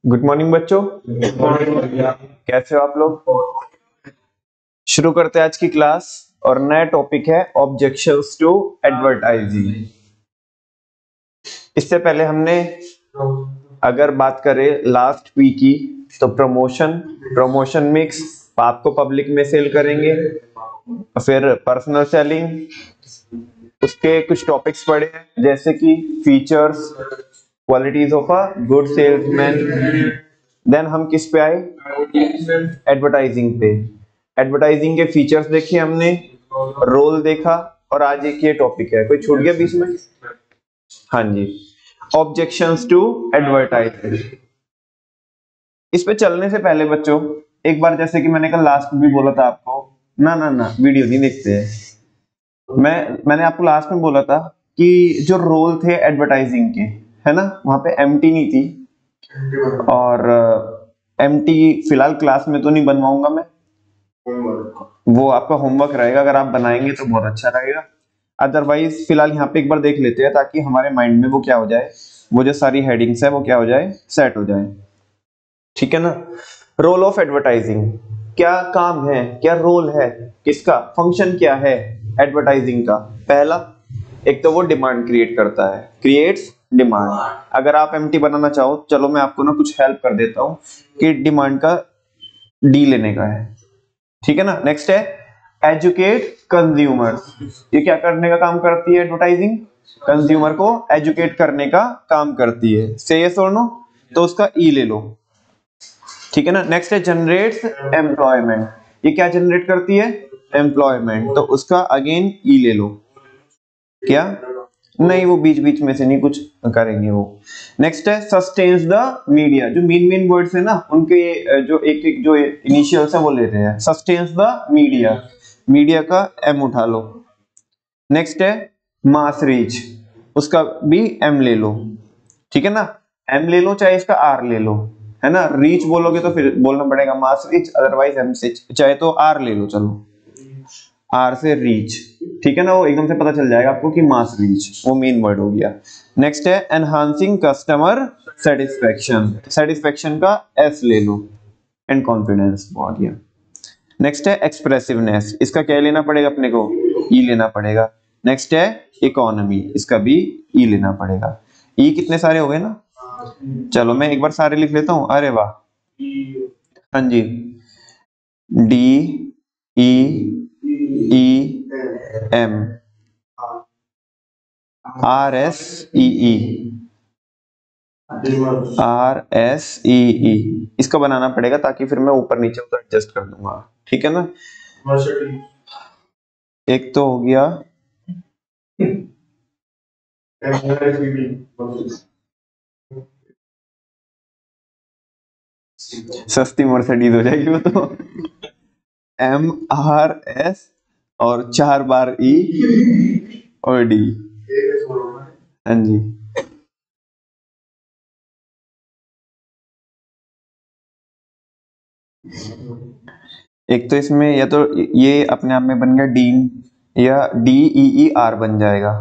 Good morning बच्चों, कैसे हो आप लोग। शुरू करते हैं आज की क्लास और नया टॉपिक है ऑब्जेक्शंस टू एडवर्टाइजिंग। इससे पहले हमने अगर बात करें लास्ट वीक की तो प्रमोशन मिक्स, आपको पब्लिक में सेल करेंगे, फिर पर्सनल सेलिंग, उसके कुछ टॉपिक्स पढ़े हैं जैसे कि features, qualities of a good salesman. Then हम किस पे आए, एडवर्टाइजिंग पे। एडवर्टाइजिंग के फीचर्स देखे हमने, रोल देखा, और आज एक ये टॉपिक है, कोई छूट गया बीच में। हाँ जी, ऑब्जेक्शंस टू एडवर्टाइजिंग। इस पे चलने से पहले बच्चों एक बार, जैसे कि मैंने कल लास्ट में भी बोला था आपको, ना वीडियो नहीं देखते हैं। मैंने आपको लास्ट में बोला था कि जो रोल थे एडवर्टाइजिंग के, है ना, वहां पे एम्प्टी नहीं थी, और एम्प्टी फिलहाल क्लास में तो नहीं बनवाऊंगा मैं, वो आपका होमवर्क रहेगा, अगर आप बनाएंगे तो बहुत अच्छा रहेगा। अदरवाइज फिलहाल यहाँ पे एक बार देख लेते हैं ताकि हमारे माइंड में वो क्या हो जाए, वो जो सारी हेडिंग्स है वो क्या हो जाए, सेट हो जाए, ठीक है ना। रोल ऑफ एडवर्टाइजिंग, क्या काम है, क्या रोल है, किसका फंक्शन क्या है एडवर्टाइजिंग का। पहला, एक तो वो डिमांड क्रिएट करता है, क्रिएट्स डिमांड। अगर आप एमटी बनाना चाहो, चलो मैं आपको ना कुछ हेल्प कर देता हूं कि डिमांड का डी लेने का है, ठीक है ना। नेक्स्ट है एजुकेट कंज्यूमर्स। ये क्या करने का काम करती है एडवर्टाइजिंग, कंज्यूमर को एजुकेट करने का काम करती है। से यस और नो, तो उसका ई ले लो, ठीक है ना। नेक्स्ट है जनरेट्स एम्प्लॉयमेंट। ये क्या जनरेट करती है, एम्प्लॉयमेंट, तो उसका अगेन ई ले लो। क्या नहीं, वो बीच बीच में से नहीं कुछ करेंगे वो। नेक्स्ट है सस्टेन्स द मीडिया। जो मेन वर्ड्स है ना उनके जो एक एक जो इनिशियल्स है वो ले रहे हैं। सस्टेन्स द मीडिया, मीडिया का एम उठा लो। नेक्स्ट है मास रीच, उसका भी एम ले लो, ठीक है ना। एम ले लो चाहे इसका आर ले लो, है ना। रीच बोलोगे तो फिर बोलना पड़ेगा मास रीच, अदरवाइज एम से, चाहे तो आर ले लो, चलो आर से रीच, ठीक है ना। वो एकदम से पता चल जाएगा आपको कि मास रीच, वो मेन वर्ड हो गया। नेक्स्ट है एनहांसिंग कस्टमर सेटिस्फेक्शन, सेटिस्फेक्शन का एस ले लो, एंड कॉन्फिडेंस, बहुत गया। नेक्स्ट है एक्सप्रेसिवनेस, इसका क्या लेना पड़ेगा अपने को, ई लेना पड़ेगा। नेक्स्ट है इकोनॉमी, इसका भी ई लेना पड़ेगा। ई कितने सारे हो गए ना, चलो मैं एक बार सारे लिख लेता हूं। अरे वाह, हाँ जी, D E E M R S E E, R S E E, इसका बनाना पड़ेगा ताकि फिर मैं ऊपर नीचे उधर एडजस्ट कर दूंगा, ठीक है ना। एक तो हो गया सस्ती मर्सिडीज हो जाएगी वो तो, एम आर एस और 4 बार ई और डी, हाँ जी। एक तो इसमें या तो ये अपने आप में बन गया डीन, या डी ई ई आर बन जाएगा।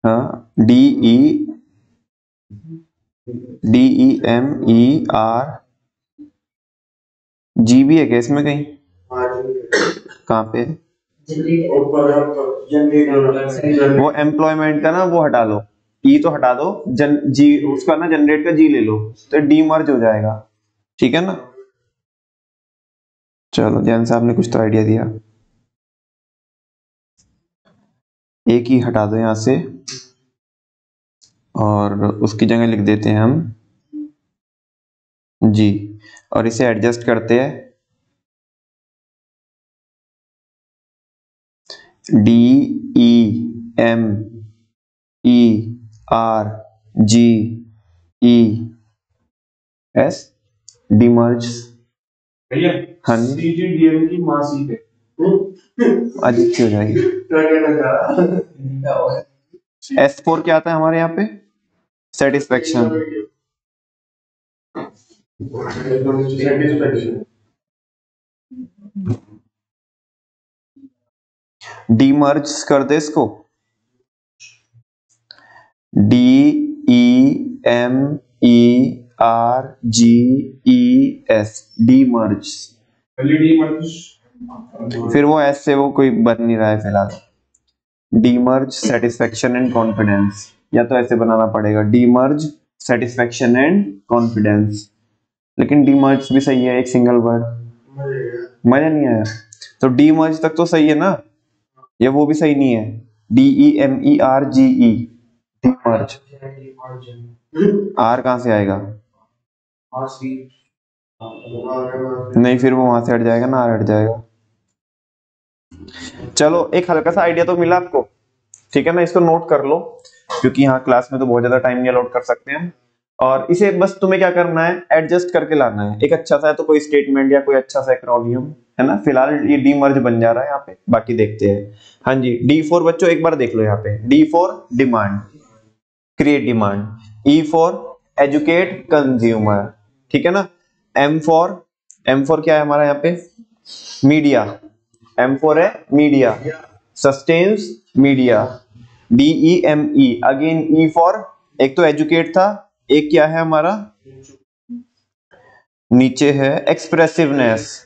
हाँ, D E M E R, G भी है क्या इसमें कहीं, कहाँ पे, वो एम्प्लॉयमेंट का ना वो हटा लो, ई तो हटा दो, जी उसका ना जनरेट का जी ले लो, तो डी मर्ज हो जाएगा, ठीक है ना। चलो जैन साहब ने कुछ तो आइडिया दिया, एक ही हटा दो यहां से और उसकी जगह लिख देते हैं हम जी, और इसे एडजस्ट करते हैं, D E M E R G E S, demerge. हाँ जी, की मासी पे अजीब सी हो जाएगी। S4 क्या आता है हमारे यहाँ पे, सेटिस्फेक्शन, डीमर्ज कर दे इसको, डी डीमर्ज। फिर वो एस से वो कोई बन नहीं रहा है फिलहाल। डीमर्ज सेटिस्फेक्शन एंड कॉन्फिडेंस, या तो ऐसे बनाना पड़ेगा डीमर्ज सेटिस्फेक्शन एंड कॉन्फिडेंस, लेकिन डीमर्ज भी सही है, एक सिंगल वर्ड। मजा नहीं आया? तो डीमर्ज तक तो सही है ना, या वो भी सही नहीं है? DEMERGE demerge. आर कहां से आएगा? नहीं, फिर वो वहां से हट जाएगा ना, आर हट जाएगा। चलो एक हल्का सा आइडिया तो मिला आपको, ठीक है ना? इसको नोट कर लो, क्योंकि यहाँ क्लास में तो बहुत ज्यादा टाइम नहीं अलॉट कर सकते हैं। और इसे बस तुम्हें क्या करना है, एडजस्ट करके लाना है। एक अच्छा सा है तो कोई स्टेटमेंट या कोई अच्छा सा एक्रोनियम, है ना? फिलहाल ये डीमर्ज बन जा रहा है यहाँ पे, बाकी देखते हैं। हाँ जी, D4 बच्चों एक बार देख लो यहाँ पे। D4 demand, create demand. E4 educate consumer, ठीक है ना? M4 क्या है हमारा यहाँ पे? मीडिया। M4 है media, sustains media. DEME again E for, एक तो एजुकेट था, एक क्या है हमारा नीचे है एक्सप्रेसिवनेस,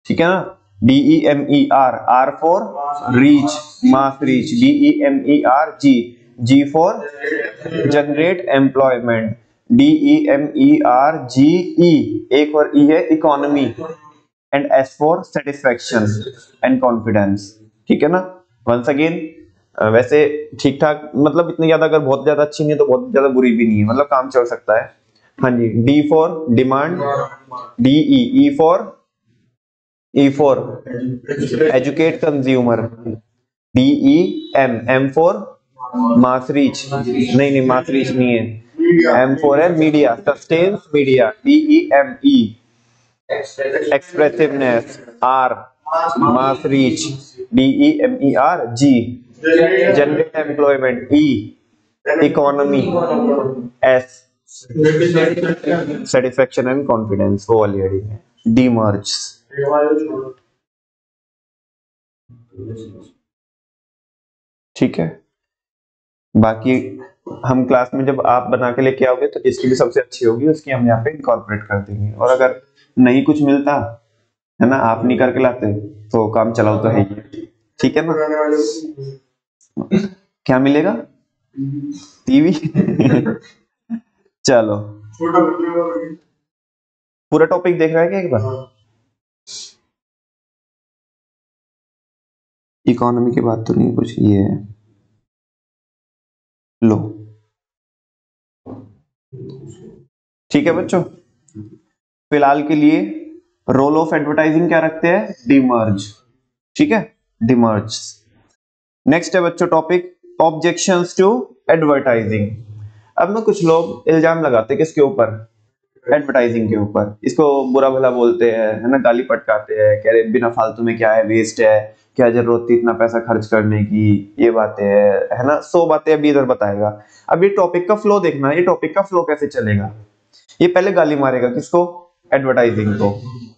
ठीक है ना? DEME R for reach, mass reach. DEMERG, G for generate employment. DEMERGE एक और E है economy, and S for satisfaction and confidence, ठीक है ना? वंस अगेन वैसे ठीक ठाक, मतलब इतनी ज्यादा, अगर बहुत ज्यादा अच्छी नहीं है तो बहुत ज्यादा बुरी भी नहीं है, मतलब काम चल सकता है। हाँ जी, D for demand, E for educate consumer. M for mass reach, नहीं मास रीच नहीं है, M फॉर है media, sustains media. DEME एक्सप्रेसिवनेस, R mass reach. DEMERG generate employment, E economy, S satisfaction and confidence. वो वाली हेडिंग है demerge. ठीक है, बाकी हम क्लास में जब आप बना के लेके आओगे तो जिसकी भी सबसे अच्छी होगी उसकी हम यहाँ पे इनकॉर्पोरेट कर देंगे। और अगर नहीं कुछ मिलता है ना, आप नहीं करके लाते, तो काम चलाओ तो है ही, ठीक है ना? क्या मिलेगा? टीवी। चलो पूरा टॉपिक देख रहा है क्या एक बार? इकोनॉमी की बात तो नहीं, कुछ ये है, लो ठीक है बच्चों। फिलहाल के लिए रोल ऑफ एडवर्टाइजिंग क्या रखते हैं? डीमर्ज, ठीक है, डीमर्ज। नेक्स्ट है बच्चों टॉपिक ऑब्जेक्शंस टू एडवर्टाइजिंग। अब ना कुछ लोग इल्जाम लगाते हैं किसके ऊपर? एडवर्टाइजिंग के ऊपर। इसको बुरा भला बोलते हैं, है ना, गाली पटकाते हैं, कह रहे बिना फालतू में क्या है, वेस्ट है, क्या जरूरत थी इतना पैसा खर्च करने की, ये बातें है ना, 100 बातें अभी इधर बताएगा। अब ये टॉपिक का फ्लो देखना, ये टॉपिक का फ्लो कैसे चलेगा। ये पहले गाली मारेगा किसको? एडवर्टाइजिंग को,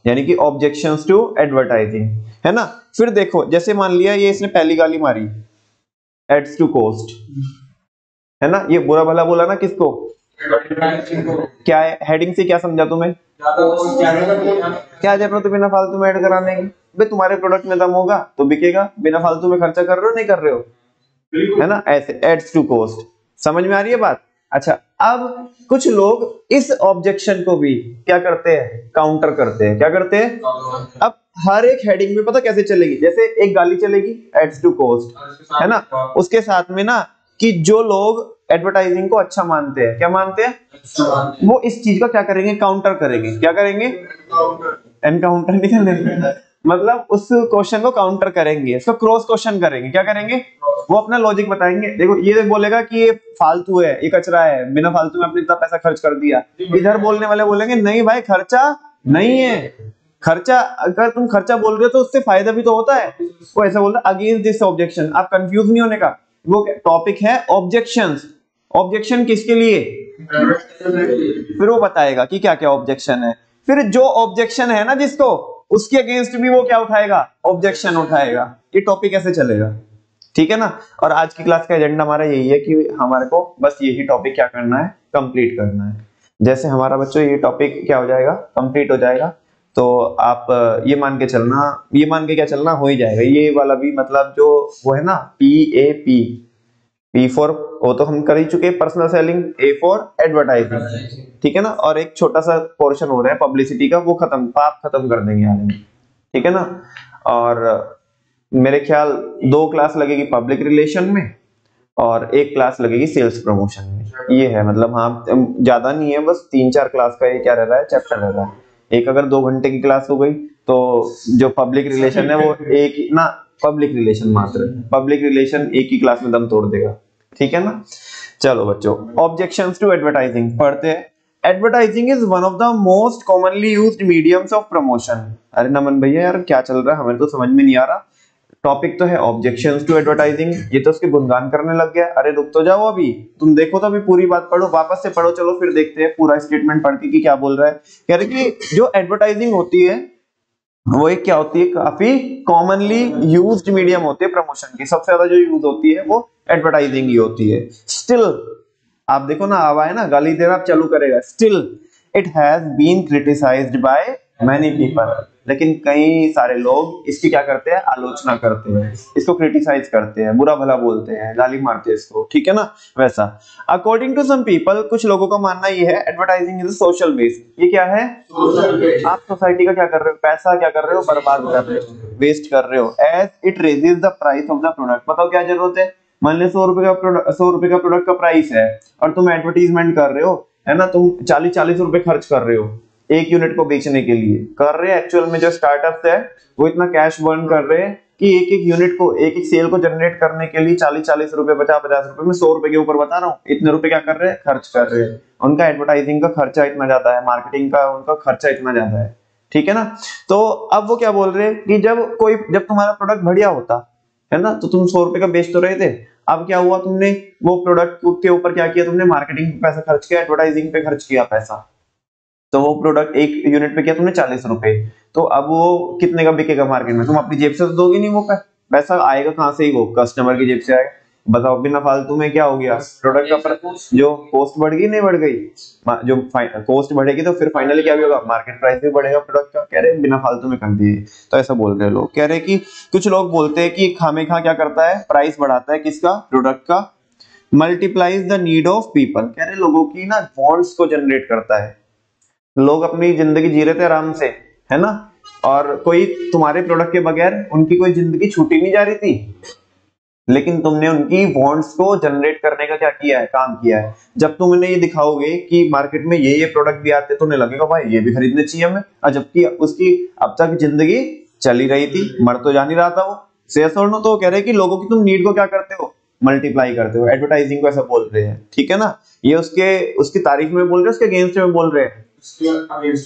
यानी कि ऑब्जेक्शंस टू एडवर्टाइजिंग, है ना। फिर देखो, जैसे मान लिया ये इसने पहली गाली मारी एड्स टू कॉस्ट, है ना, ये बुरा भला बोला ना किसको? क्या है हेडिंग से क्या समझा तुम्हें? क्या जरूरत है बिना फालतू में ऐड कराने की? भाई तुम्हारे प्रोडक्ट में दम होगा तो बिकेगा, बिना फालतू में खर्चा कर रहे हो नहीं कर रहे हो, है ना, ऐसे एड्स टू कॉस्ट। समझ में आ रही है बात? अच्छा, अब कुछ लोग इस ऑब्जेक्शन को भी क्या करते हैं? काउंटर करते हैं। क्या करते हैं? अब हर एक हेडिंग में पता कैसे चलेगी, जैसे एक गाली चलेगी एड्स टू कॉस्ट, है ना, उसके साथ में ना कि जो लोग एडवर्टाइजिंग को अच्छा मानते हैं, क्या मानते हैं, वो इस चीज का क्या करेंगे? काउंटर करेंगे। क्या करेंगे? एनकाउंटर नहीं करेंगे, मतलब उस क्वेश्चन को काउंटर करेंगे, इसको क्रॉस क्वेश्चन करेंगे। क्या करेंगे? वो अपना लॉजिक बताएंगे। देखो ये बोलेगा कि ये फालतू है, ये कचरा है, बिना फालतू में अपने इतना पैसा खर्च कर दिया। इधर बोलने वाले बोलेंगे नहीं भाई खर्चा नहीं है, खर्चा, अगर तुम खर्चा बोल रहे हो तो उससे फायदा भी तो होता है। वो ऐसा बोल रहा है अगेंस्ट दिस ऑब्जेक्शन। आप कंफ्यूज नहीं होने का, वो टॉपिक है ऑब्जेक्शंस। ऑब्जेक्शन किसके लिए? फिर वो बताएगा कि क्या क्या ऑब्जेक्शन है। फिर जो ऑब्जेक्शन है ना जिसको, उसके अगेंस्ट भी वो क्या उठाएगा? ऑब्जेक्शन उठाएगा। ये टॉपिक ऐसे चलेगा, ठीक है ना। और आज की क्लास का एजेंडा हमारा यही है कि हमारे को बस यही टॉपिक क्या करना है, कंप्लीट करना है। जैसे हमारा बच्चों ये टॉपिक क्या हो जाएगा, कंप्लीट हो जाएगा, तो आप ये मान के चलना, ये मान के क्या चलना, हो ही जाएगा ये वाला भी, मतलब जो वो है ना PAP, P फॉर वो तो हम कर ही चुके, personal selling, A for advertising, ठीक है ना। और एक छोटा सा पोर्शन हो रहा है पब्लिसिटी का, वो खत्म, आप खत्म कर देंगे आज में, ठीक है ना। और मेरे ख्याल 2 क्लास लगेगी पब्लिक रिलेशन में और 1 क्लास लगेगी सेल्स प्रमोशन में। ये है मतलब, हाँ ज्यादा नहीं है, बस 3-4 क्लास का ये क्या रह रहा है, चैप्टर रह रहा है। एक अगर 2 घंटे की क्लास हो गई तो जो पब्लिक रिलेशन है वो एक ही ना, पब्लिक रिलेशन मात्र, पब्लिक रिलेशन एक ही क्लास में दम तोड़ देगा, ठीक है ना। चलो बच्चों, ऑब्जेक्शंस टू एडवर्टाइजिंग पढ़ते हैं। Advertising is one of the most commonly used mediums of promotion. अरे नमन भैया यार क्या चल रहा है, हमें तो समझ में नहीं आ रहा। टॉपिक तो है ऑब्जेक्शंस टू एडवर्टाइजिंग, ये तो उसके गुणगान करने लग गया। अरे रुक तो जाओ, अभी तुम देखो तो अभी पूरी बात पढ़ो, वापस से पढ़ो, चलो फिर देखते हैं पूरा स्टेटमेंट पढ़ के कि क्या बोल रहा है। कह रहे कि जो एडवर्टाइजिंग होती है वो एक क्या होती है, काफी कॉमनली यूज्ड मीडियम होती है प्रमोशन की, सबसे ज्यादा जो यूज होती है वो एडवर्टाइजिंग ही होती है। स्टिल आप देखो ना, आवा है ना, गाली देना आप चालू करेगा, still it has been criticised by many people, लेकिन कई सारे लोग इसकी क्या करते हैं, आलोचना करते हैं, इसको क्रिटिसाइज करते हैं, बुरा भला बोलते हैं, गाली मारते हैं इसको, ठीक है ना। वैसा अकॉर्डिंग टू सम पीपल, कुछ लोगों का मानना ये है एडवर्टाइजिंग इज सोशल वेस्ट। ये क्या है, आप सोसाइटी का क्या कर रहे हो, पैसा क्या कर रहे हो, बर्बाद कर रहे हो, वेस्ट कर रहे हो। As it raises the price of the product, बताओ क्या जरूरत है, मान लो 100 रुपए का प्रोडक्ट, 100 रुपए का प्रोडक्ट का प्राइस है और तुम एडवर्टीजमेंट कर रहे हो, है ना, तुम 40-40 रुपए खर्च कर रहे हो एक यूनिट को बेचने के लिए, कर रहे हैं। एक्चुअल में जो स्टार्टअप्स है वो इतना कैश बर्न कर रहे हैं कि एक एक यूनिट को, एक एक सेल को जनरेट करने के लिए 40-40 रुपए, 50-50 रुपए, में 100 रुपए के ऊपर बता रहा हूँ, इतने रुपए क्या कर रहे हैं, खर्च कर रहे हैं। उनका एडवर्टाइजिंग का खर्चा इतना ज्यादा है, मार्केटिंग का उनका खर्चा इतना ज्यादा है, ठीक है ना। तो अब वो क्या बोल रहे हैं कि जब तुम्हारा प्रोडक्ट बढ़िया होता है ना, तो तुम 100 रुपए का बेच तो रहे थे, अब क्या हुआ, तुमने वो प्रोडक्ट के ऊपर क्या किया, तुमने मार्केटिंग पे पैसा खर्च किया, एडवर्टाइजिंग पे खर्च किया पैसा, तो वो प्रोडक्ट एक यूनिट पे किया तुमने 40 रुपए, तो अब वो कितने का बिकेगा मार्केट में, तुम अपनी जेब से तो दोगे नहीं, वो पैसा आएगा कहां से ही, वो कस्टमर की जेब से आएगा। बताओ बिना फालतू में क्या हो गया, प्रोडक्ट का जो कॉस्ट बढ़ गई, नहीं बढ़ गई, जो कॉस्ट बढ़ेगी तो फिर फाइनली क्या भी होगा, मार्केट प्राइस भी बढ़ेगा प्रोडक्ट का। कह रहे बिना फालतू में कर दिए, तो ऐसा बोल रहे लोग। कह रहे कि कुछ लोग बोलते हैं कि खामेखा क्या करता है, प्राइस बढ़ाता है, किसका, प्रोडक्ट का, multiplies the need of people, कह रहे लोगों की ना वांट्स को जनरेट करता है, लोग अपनी जिंदगी जी रहे थे आराम से, है ना, और कोई तुम्हारे प्रोडक्ट के बगैर उनकी कोई जिंदगी छूटी नहीं जा रही थी, लेकिन तुमने उनकी वांट्स को जनरेट करने का क्या किया है, काम किया है। जब तुम उन्हें ये दिखाओगे कि मार्केट में ये प्रोडक्ट भी आते, तो उन्हें लगेगा भाई ये भी खरीदने चाहिए हमें, और जबकि उसकी अब तक जिंदगी चल ही रही थी, मर तो जा नहीं रहा था वो, शेयर और नो। तो कह रहे कि लोगों की तुम नीड को क्या करते हो, मल्टीप्लाई करते हो, एडवर्टाइजिंग को ऐसा बोल रहे हैं, ठीक है ना। ये उसकी तारीफ में बोल रहे हैं, उसके अगेंस्ट में बोल रहे हैं,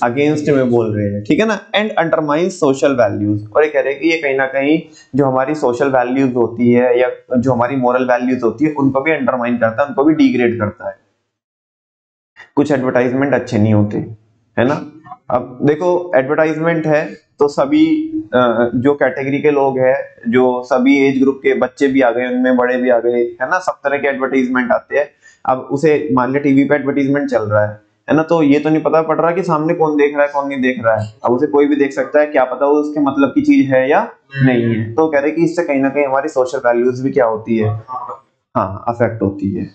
अगेंस्ट में बोल रहे हैं, ठीक है ना। एंड अंडरमाइन सोशल वैल्यूज, और ये कह रहे हैं कि ये कहीं ना कहीं जो हमारी सोशल वैल्यूज होती है या जो हमारी मोरल वैल्यूज होती है उनको भी अंडरमाइन करता है, उनको भी डिग्रेड करता है। कुछ एडवर्टाइजमेंट अच्छे नहीं होते, है ना। अब देखो एडवर्टाइजमेंट है तो सभी जो कैटेगरी के लोग हैं, जो सभी एज ग्रुप के बच्चे भी आ गए, उनमें बड़े भी आ गए, है ना, सब तरह के एडवर्टाइजमेंट आते हैं। अब उसे मान लिया टीवी पे एडवर्टाइजमेंट चल रहा है ना, तो ये तो नहीं पता पड़ रहा कि सामने कौन देख रहा है कौन नहीं देख रहा है, अब उसे कोई भी देख सकता है, क्या पता वो उसके मतलब की चीज है या नहीं है। तो कह रहे कि इससे कहीं ना कहीं हमारी सोशल वैल्यूज भी क्या होती है, हाँ अफेक्ट होती है।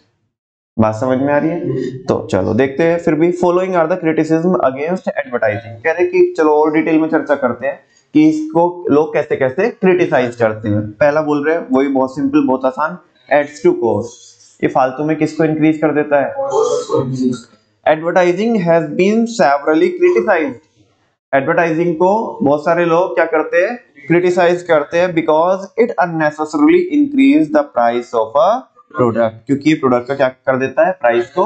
बात समझ में आ रही है। तो चलो देखते हैं फिर भी। Following are the criticism against advertising, कह रहे कि चलो और डिटेल में चर्चा करते हैं कि इसको लोग कैसे कैसे क्रिटिसाइज करते हैं। पहला बोल रहे हैं, वही बहुत सिंपल बहुत आसान, एड्स टू कॉस्ट, ये फालतू में किसको इंक्रीज कर देता है। Advertising has been severely criticised, advertising को बहुत सारे लोग क्या करते हैं, क्रिटिसाइज करते हैं, because it unnecessarily increase the price of a product, क्योंकि ये प्रोडक्ट का क्या कर देता है, प्राइस को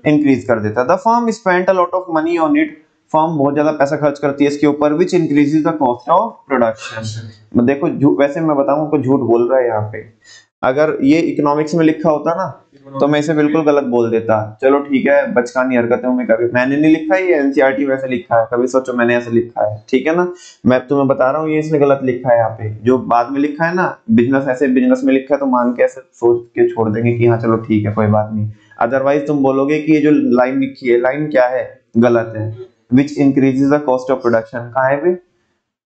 इंक्रीज कर देता है। The firm spent a lot of money on it, firm बहुत ज्यादा पैसा खर्च करती है इसके ऊपर, which increases the cost of production. देखो वैसे मैं बताऊं को झूठ बोल रहा है यहाँ पे, अगर ये इकोनॉमिक्स में लिखा होता ना तो मैं इसे बिल्कुल गलत बोल देता, चलो ठीक है बचकानी हरकतें में कभी मैंने नहीं लिखा है, ये एनसीईआरटी वैसे लिखा है, कभी सोचो मैंने ऐसे लिखा है, ठीक है ना। मैं तुम्हें बता रहा हूँ ये इसने गलत लिखा है, यहाँ पे जो बाद में लिखा है ना बिजनेस, ऐसे बिजनेस में लिखा है तो मान के ऐसे सोच के छोड़ देंगे कि हाँ चलो ठीक है कोई बात नहीं। अदरवाइज तुम बोलोगे कि ये जो लाइन लिखी है, लाइन क्या है, गलत है। Which increases the cost of production, कहाँ है भाई,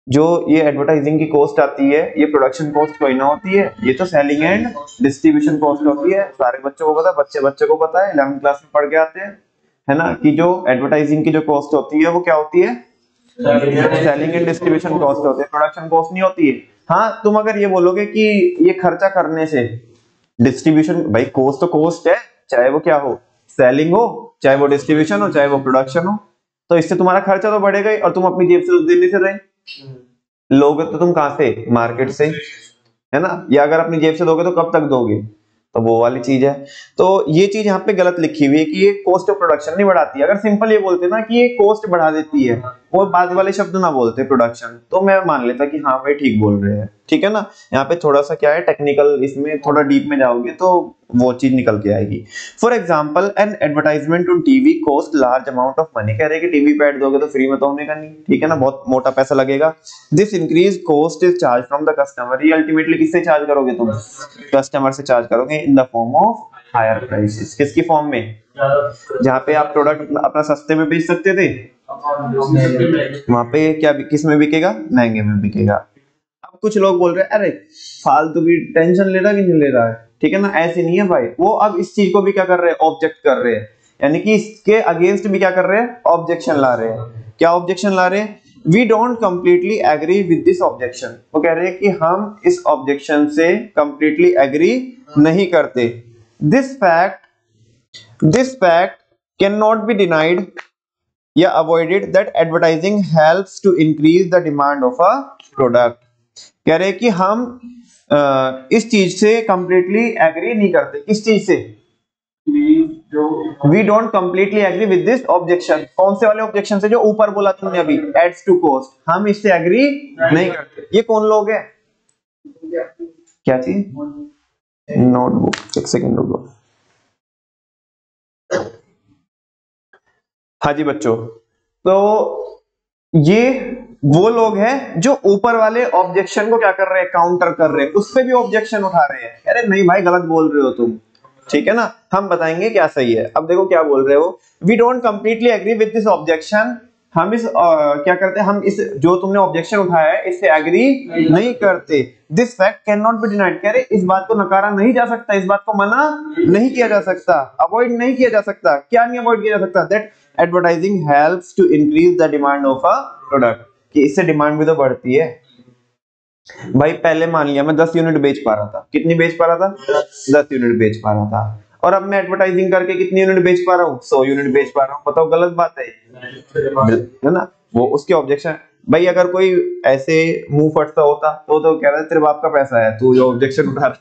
जो ये एडवर्टाइजिंग की कॉस्ट आती है ये प्रोडक्शन कॉस्ट कोई ना होती है, ये तो सेलिंग एंड डिस्ट्रीब्यूशन कॉस्ट होती है। सारे बच्चों को पता, बच्चे को पता है, 11वीं क्लास में पढ़ के आते हैं, है ना, कि जो एडवर्टाइजिंग की जो कॉस्ट होती है वो क्या होती है, सेलिंग एंड डिस्ट्रीब्यूशन कॉस्ट होती है, प्रोडक्शन कॉस्ट नहीं होती है। हाँ तुम अगर ये बोलोगे कि ये खर्चा करने से डिस्ट्रीब्यूशन, भाई कॉस्ट तो कॉस्ट है, चाहे वो क्या हो, सेलिंग हो, चाहे वो डिस्ट्रीब्यूशन हो, चाहे वो प्रोडक्शन हो, तो इससे तुम्हारा खर्चा तो बढ़ेगा ही, और तुम अपनी जेब से उस दिन नहीं से रहे, लोगे तो तुम कहां से, मार्केट से, है ना, या अगर अपनी जेब से दोगे तो कब तक दोगे, तो वो वाली चीज है। तो ये चीज यहाँ पे गलत लिखी हुई है कि ये कॉस्ट ऑफ प्रोडक्शन नहीं बढ़ाती है। अगर सिंपल ये बोलते ना कि ये कॉस्ट बढ़ा देती है, वो बाद वाले शब्द ना बोलते प्रोडक्शन, तो मैं मान लेता कि हाँ भाई ठीक बोल रहे हैं, ठीक है ना। यहाँ पे थोड़ा सा क्या है टेक्निकल, इसमें थोड़ा डीप में जाओगे तो वो चीज निकल के आएगी। For example an advertisement on TV cost large amount of money, कह रहे हैं कि टीवी पे ऐड दोगे तो फ्री में तो होने का नहीं, ठीक है ना, बहुत मोटा पैसा लगेगा। This increase cost is charge from the customer, ये अल्टीमेटली किससे चार्ज करोगे तुम, कस्टमर से चार्ज करोगे in the form of higher prices, किसकी फॉर्म में, जहाँ पे आप प्रोडक्ट अपना सस्ते में बेच सकते थे वहां पे क्या किस में बिकेगा, महंगे में बिकेगा। अब कुछ लोग बोल रहे हैं अरे फालतू की टेंशन ले रहा कि नहीं ले रहा है, ठीक है ना, ऐसे नहीं है भाई। वो अब इस चीज को भी क्या कर रहे हैं, ऑब्जेक्ट कर रहे हैं, यानी कि इसके अगेंस्ट भी क्या कर रहे हैं, ऑब्जेक्शन ला रहे हैं। क्या ऑब्जेक्शन ला रहे हैं, we don't completely agree with this objection, वो कह रहे हैं कि हम इस ऑब्जेक्शन से कंप्लीटली एग्री नहीं करते। This fact can not be denied या avoided that advertising helps to increase the demand of a product. कह रहे कि हम इस चीज से कंप्लीटली एग्री नहीं करते, किस चीज से, we don't completely agree with this objection, कौन से वाले ऑब्जेक्शन से, जो ऊपर बोला तुमने अभी, एड्स टू कॉस्ट, हम इससे एग्री नहीं करते। ये कौन लोग हैं, क्या चीज, नोटबुक, एक सेकंड रुको। हाँ जी बच्चों, तो ये वो लोग हैं जो ऊपर वाले ऑब्जेक्शन को क्या कर रहे हैं, काउंटर कर रहे हैं, उस पे भी ऑब्जेक्शन उठा रहे हैं, अरे नहीं भाई गलत बोल रहे हो तुम, ठीक है ना, हम बताएंगे क्या सही है। अब देखो क्या बोल रहे हो, we don't completely agree with this objection, हम इस क्या करते हैं, हम इस जो तुमने ऑब्जेक्शन उठाया है इससे एग्री नहीं करते। This fact can not be denied, कह रहे इस बात को नकारा नहीं जा सकता, इस बात को मना नहीं किया जा सकता, अवॉइड नहीं किया जा सकता। क्या नहीं अवॉइड किया जा सकता, that advertising helps to increase the demand of a product, कि इससे डिमांड भी तो बढ़ती है। भाई पहले मान लिया मैं 10 यूनिट बेच पा रहा था, कितनी बेच पा रहा था, 10 यूनिट बेच पा रहा था, और अब मैं एडवर्टाइजिंग करके कितनी यूनिट बेच पा रहा हूँ, 100 यूनिट बेच पा रहा हूँ, बताओ गलत बात है ना। वो उसके ऑब्जेक्शन, भाई अगर कोई ऐसे मुंह फटता होता तो कह रहा है तेरे बाप का पैसा है, तू जो ऑब्जेक्शन उठा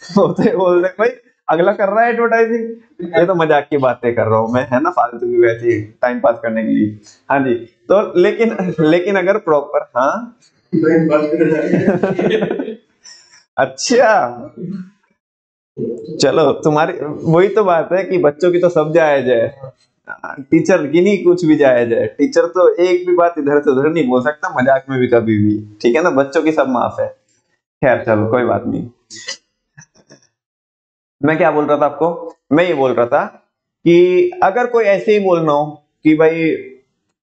होते बोल रहे भाई अगला कर रहा है एडवर्टाइजिंग, ये तो मजाक की बातें कर रहा हूँ मैं, है ना, फालतू की वैसे टाइम पास करने के लिए। हाँ जी, तो लेकिन अगर प्रॉपर, हाँ अच्छा चलो, तुम्हारी वही तो बात है कि बच्चों की तो सब जायज है, टीचर की नहीं कुछ भी जायज है, टीचर तो एक भी बात इधर से उधर नहीं बोल सकता, मजाक में भी कभी भी, ठीक है ना, बच्चों की सब माफ है। खैर चलो कोई बात नहीं। मैं क्या बोल रहा था आपको, मैं ये बोल रहा था कि अगर कोई ऐसे ही बोलना हो कि भाई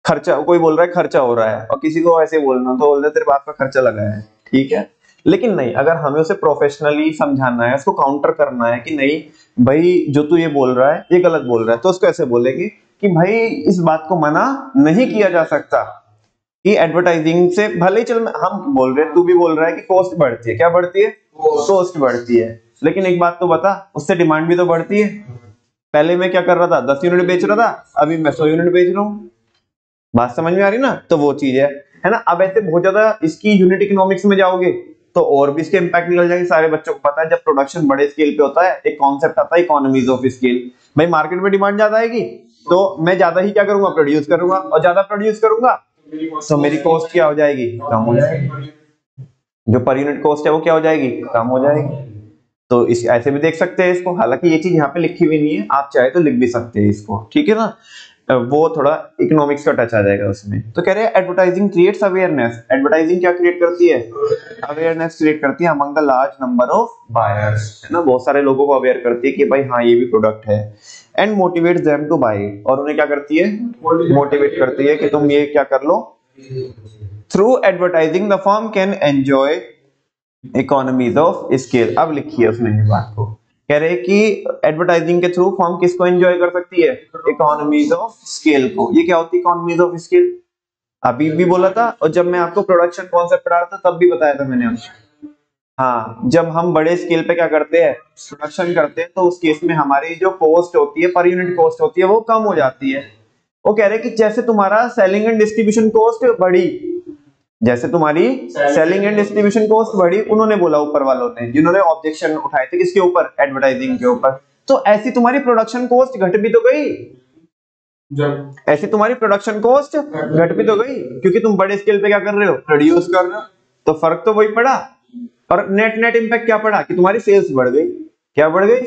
खर्चा, कोई बोल रहा है खर्चा हो रहा है, और किसी को ऐसे बोलना तो बोलते तेरे बाप का खर्चा लगा है, ठीक है, लेकिन नहीं, अगर हमें उसे प्रोफेशनली समझाना है, उसको काउंटर करना है कि नहीं भाई जो तू ये बोल रहा है ये गलत बोल रहा है, तो उसको ऐसे बोलेगी कि भाई इस बात को मना नहीं किया जा सकता कि एडवर्टाइजिंग से भले ही चल हम बोल रहे हैं, तू भी बोल रहा है कि कॉस्ट बढ़ती है, क्या बढ़ती है, कॉस्ट बढ़ती है, लेकिन एक बात तो बता, उससे डिमांड भी तो बढ़ती है। पहले मैं क्या कर रहा था, 10 यूनिट बेच रहा था, अभी मैं 100 यूनिट बेच रहा हूँ, बात समझ में आ रही ना, तो वो चीज है ना। अब ऐसे बहुत ज्यादा इसकी यूनिट इकोनॉमिक्स में जाओगे तो और भी इसके इंपैक्ट निकल जाएंगे। सारे बच्चों को पता है जब प्रोडक्शन बड़े स्केल पे होता है एक कॉन्सेप्ट आता है इकोनॉमीज ऑफ स्केल, भाई मार्केट में डिमांड ज्यादा आएगी तो मैं ज्यादा ही क्या करूंगा, प्रोड्यूस करूंगा, और ज्यादा प्रोड्यूस करूंगा तो मेरी कॉस्ट क्या हो जाएगी, कम हो जाएगी, जो पर यूनिट कॉस्ट है वो क्या हो जाएगी, कम हो जाएगी। तो इस ऐसे भी देख सकते हैं इसको, हालांकि ये चीज यहाँ पे लिखी हुई नहीं है, आप चाहे तो लिख भी सकते हैं इसको, ठीक है ना। वो थोड़ा इकोनॉमिक्स का टच आ जाएगा उसमें। तो कह रहे हैं एडवर्टाइजिंग क्रिएट्स अवेयरनेस, एडवर्टाइजिंग क्या क्रिएट करती है, अवेयरनेस क्रिएट करती है among the large number of buyers, है ना, बहुत सारे लोगों को अवेयर करती है कि भाई हाँ ये भी प्रोडक्ट है, and motivates them to buy it, और उन्हें क्या करती है, मोटिवेट करती है कि तुम ये क्या कर लो। Through advertising the firm can enjoy economies of scale. अब लिखिए उसने ये बात को, कह रहे कि एडवर्टाइजिंग के थ्रू फर्म किसको एंजॉय कर सकती है, इकोनॉमीज ऑफ स्केल को। ये क्या होती है इकोनॉमीज ऑफ स्केल, अभी भी बोला था, और जब मैं आपको प्रोडक्शन कॉन्सेप्ट पढ़ा था तब भी बताया था मैंने आपको। हाँ, जब हम बड़े स्केल पे क्या करते हैं, प्रोडक्शन करते हैं, तो उस केस में हमारी जो कॉस्ट होती है, पर यूनिट कॉस्ट होती है, वो कम हो जाती है। वो कह रहे कि जैसे तुम्हारा सेलिंग एंड डिस्ट्रीब्यूशन कॉस्ट बढ़ी, जैसे तुम्हारी सेलिंग एंड डिस्ट्रीब्यूशन कॉस्ट बढ़ी, उन्होंने बोला ऊपर वालों ने, जिन्होंने ऑब्जेक्शन उठाए थे किसके ऊपर, एडवर्टाइजिंग के ऊपर, तो ऐसी तुम्हारी प्रोडक्शन कॉस्ट घट भी तो गई, ऐसी तुम्हारी प्रोडक्शन कॉस्ट घट भी तो गई, क्योंकि तुम बड़े स्केल पे क्या कर रहे हो, प्रोड्यूस कर रहे हो, तो फर्क तो वही पड़ा। और नेट नेट इंपैक्ट क्या पड़ा कि तुम्हारी सेल्स बढ़ गई, क्या बढ़ गई,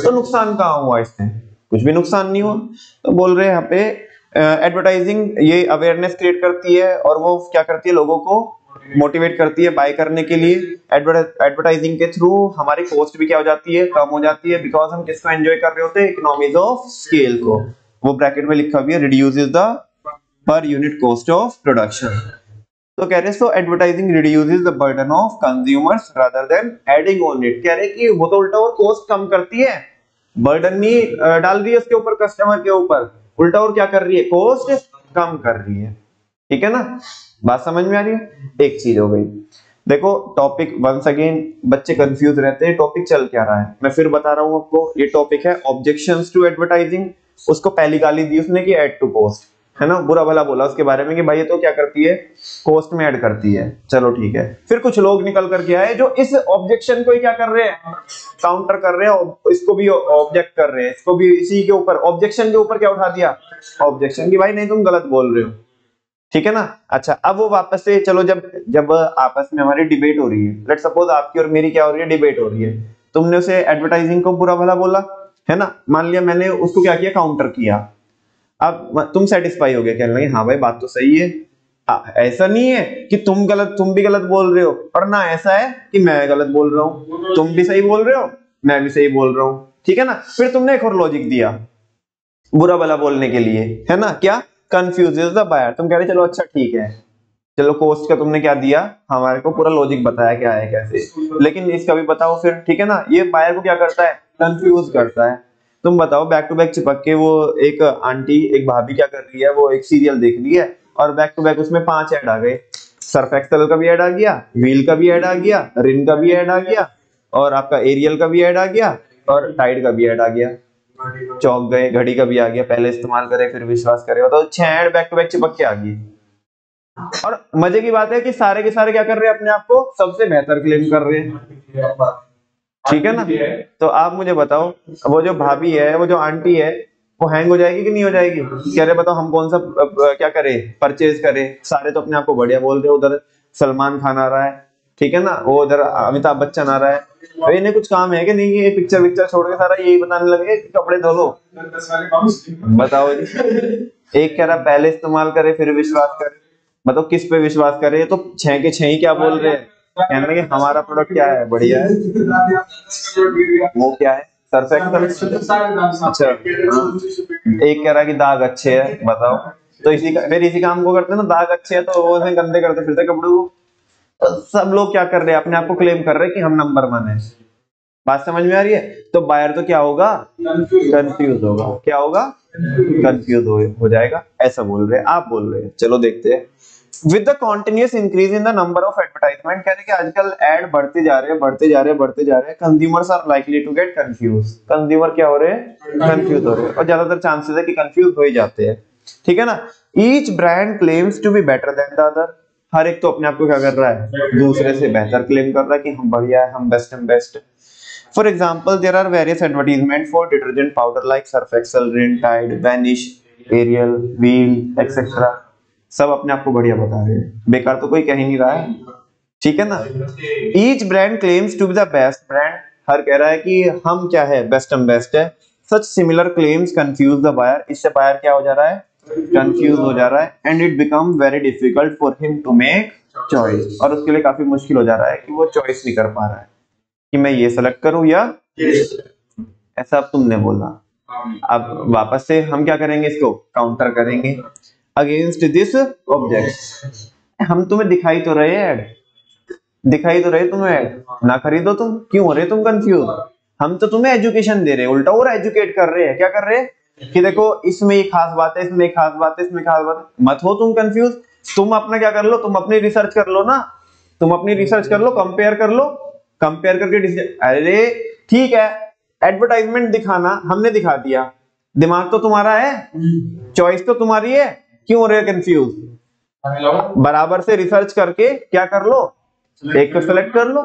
तो नुकसान कहाँ हुआ इससे, कुछ भी नुकसान नहीं हुआ। तो बोल रहे हैं यहाँ पे एडवर्टाइजिंग ये अवेयरनेस क्रिएट करती है, और वो क्या करती है, लोगों को मोटिवेट करती है बाय करने के लिए। एडवर्टाइजिंग के थ्रू हमारी कॉस्ट भी क्या हो जाती है, कम हो जाती है, बिकॉज हम किसको एंजॉय कर रहे होते हैं, इकोनॉमीज ऑफ स्केल को। वो ब्रैकेट में लिखा हुआ है reduces the per unit cost of production. तो कह रहे so advertising reduces the burden of consumers rather than adding on it. कह रहे कि वो तो उल्टा और कॉस्ट कम करती है, बर्डन नहीं डाल रही है उसके ऊपर, कस्टमर के ऊपर, उल्टा और क्या कर रही है, कॉस्ट कम कर रही है, ठीक है ना। बात समझ में आ रही है, एक चीज हो गई। देखो टॉपिक वंस अगेन बच्चे कंफ्यूज रहते हैं, टॉपिक चल क्या रहा है, मैं फिर बता रहा हूं आपको। ये टॉपिक है ऑब्जेक्शंस टू एडवर्टाइजिंग। उसको पहली गाली दी उसने कि ऐड टू कॉस्ट, है ना, बुरा भला बोला उसके बारे में कि भाई ये तो क्या करती है, कॉस्ट में ऐड करती है, चलो ठीक है। फिर कुछ लोग निकल करके आए जो इस ऑब्जेक्शन को ही क्या कर रहे हैं, काउंटर कर रहे हैं, इसको भी ऑब्जेक्ट कर रहे हैं, इसको भी इसी के ऊपर, ऑब्जेक्शन के ऊपर क्या उठा दिया, ऑब्जेक्शन की भाई नहीं तुम गलत बोल रहे हो, ठीक है ना। अच्छा, अब वो वापस से चलो, जब आपस में हमारी डिबेट हो रही है, लेट्स सपोज आपकी और मेरी क्या हो रही है, डिबेट हो रही है, तुमने उसे एडवर्टाइजिंग को बुरा भला बोला, है ना, मान लिया मैंने उसको क्या किया, काउंटर किया। अब तुम सेटिस्फाई हो गए, कहने लगे हाँ भाई बात तो सही है, ऐसा नहीं है कि तुम भी गलत बोल रहे हो, और ना ऐसा है कि मैं गलत बोल रहा हूं, तुम भी सही बोल रहे हो, मैं भी सही बोल रहा हूं, ठीक है ना। फिर तुमने एक और लॉजिक दिया बुरा भला बोलने के लिए, है ना, क्या, कंफ्यूजेस द बायर। तुम कह रहे चलो अच्छा ठीक है, चलो कॉस्ट का तुमने क्या दिया, हमारे को पूरा लॉजिक बताया क्या है कैसे, लेकिन इसका भी बताओ फिर, ठीक है ना। ये बायर को क्या करता है, कंफ्यूज करता है। तुम बताओ बैक टू बैक चिपक के, वो एक आंटी एक भाभी क्या कर रही है, वो एक सीरियल देख रही है, और बैक टू बैक उसमें 5 ऐड आ गए, सर्फ एक्सेल का भी ऐड आ गया, व्हील का भी ऐड आ गया, रिन का भी ऐड आ गया, और आपका एरियल का भी ऐड आ गया, और टाइड का भी ऐड आ गया, चौंक गए, घड़ी का भी आ गया, पहले इस्तेमाल करे फिर विश्वास करे, तो 6 ऐड बैक टू बैक चिपक के आ गई। और मजे की बात है कि सारे के सारे क्या कर रहे हैं, अपने आप को सबसे बेहतर क्लेम कर रहे हैं, ठीक है ना। तो आप मुझे बताओ, वो जो भाभी है, वो जो आंटी है, वो हैंग हो जाएगी कि नहीं हो जाएगी, कह रहे बताओ हम कौन सा क्या करें, परचेज करें। सारे तो अपने आप को बढ़िया बोल रहे हैं, उधर सलमान खान आ रहा है, ठीक है ना, वो उधर अमिताभ बच्चन आ रहा है, तो इन्हें कुछ काम है कि नहीं, ये पिक्चर विक्चर छोड़ के सारा यही बताने लगे कि कपड़े धो लो। बताओ जी, एक कह रहा पहले इस्तेमाल करे फिर विश्वास करे, मतलब किस पे विश्वास करे, तो 6 के 6 ही क्या बोल रहे हैं, कहने लगे हमारा प्रोडक्ट क्या है, बढ़िया है, वो क्या है, सर्फ एक्सेल। अच्छा एक कह रहा कि दाग अच्छे है, बताओ, तो इसी काम को करते हैं ना, दाग अच्छे है तो वो गंदे करते फिरते कपड़े को। तो सब लोग क्या कर रहे हैं, अपने आप को क्लेम कर रहे हैं कि हम नंबर 1 है। बात समझ में आ रही है। तो बायर तो क्या होगा, कंफ्यूज होगा, क्या होगा, कंफ्यूज हो जाएगा, ऐसा बोल रहे हैं, आप बोल रहे हैं। चलो देखते हैं। With the continuous increase in the number of advertisement, कह रहे कि आजकल ऐड बढ़ते जा रहे हैं, बढ़ते जा रहे हैं, बढ़ते जा रहे हैं, consumers are likely to get confuse. Consumer क्या हो रहे हैं, कंफ्यूज हो रहे हैं, और ज्यादातर चांसेस है कि कंफ्यूज हो ही जाते हैं, ठीक है ना। Each brand claims to be better than the other. हर एक तो अपने आप को क्या कर रहा है, दूसरे से बेहतर क्लेम कर रहा है कि हम बढ़िया है, हम best and best. For example, there are various advertisements for detergent powder like Surf Excel, Rin, Tide, Vanish, Ariel, Wheel, etc. सब अपने आप को बढ़िया बता रहे हैं, बेकार तो कोई कह ही नहीं रहा है, ठीक है ना। Each brand claims to be the best brand. हर कह रहा है कि हम क्या है, बेस्ट एंड बेस्ट है। Such similar claims confuse the buyer, इससे बायर क्या हो जा रहा है, कंफ्यूज हो जा रहा है। And it become very difficult for him to make choice, और उसके लिए काफी मुश्किल हो जा रहा है कि वो चॉइस नहीं कर पा रहा है कि मैं ये सेलेक्ट करूं या ऐसा। अब तुमने बोला, अब वापस से हम क्या करेंगे, इसको काउंटर करेंगे अगेंस्ट दिस ऑब्जेक्ट। हम तुम्हें दिखाई तो रहे ऐड, दिखाई तो रहे तुम्हें ऐड, ना खरीदो तुम, क्यों हो रहे तुम कंफ्यूज। हम तो तुम्हें एजुकेशन दे रहे हैं, उल्टा और एजुकेट कर रहे हैं। क्या कर रहे हैं कि देखो इसमें ये खास बात है, इसमें खास बात है, इसमें खास बात है, मत हो तुम कंफ्यूज। तुम अपना क्या कर लो, तुम अपनी रिसर्च कर लो ना, तुम अपनी रिसर्च कर लो, कंपेयर कर लो, कंपेयर करके अरे ठीक है, एडवर्टाइजमेंट दिखाना हमने दिखा दिया, दिमाग तो तुम्हारा है, चॉइस तो तुम्हारी है, क्यों हो रहे कंफ्यूज। बराबर से रिसर्च करके क्या कर लो, एक को सेलेक्ट कर लो,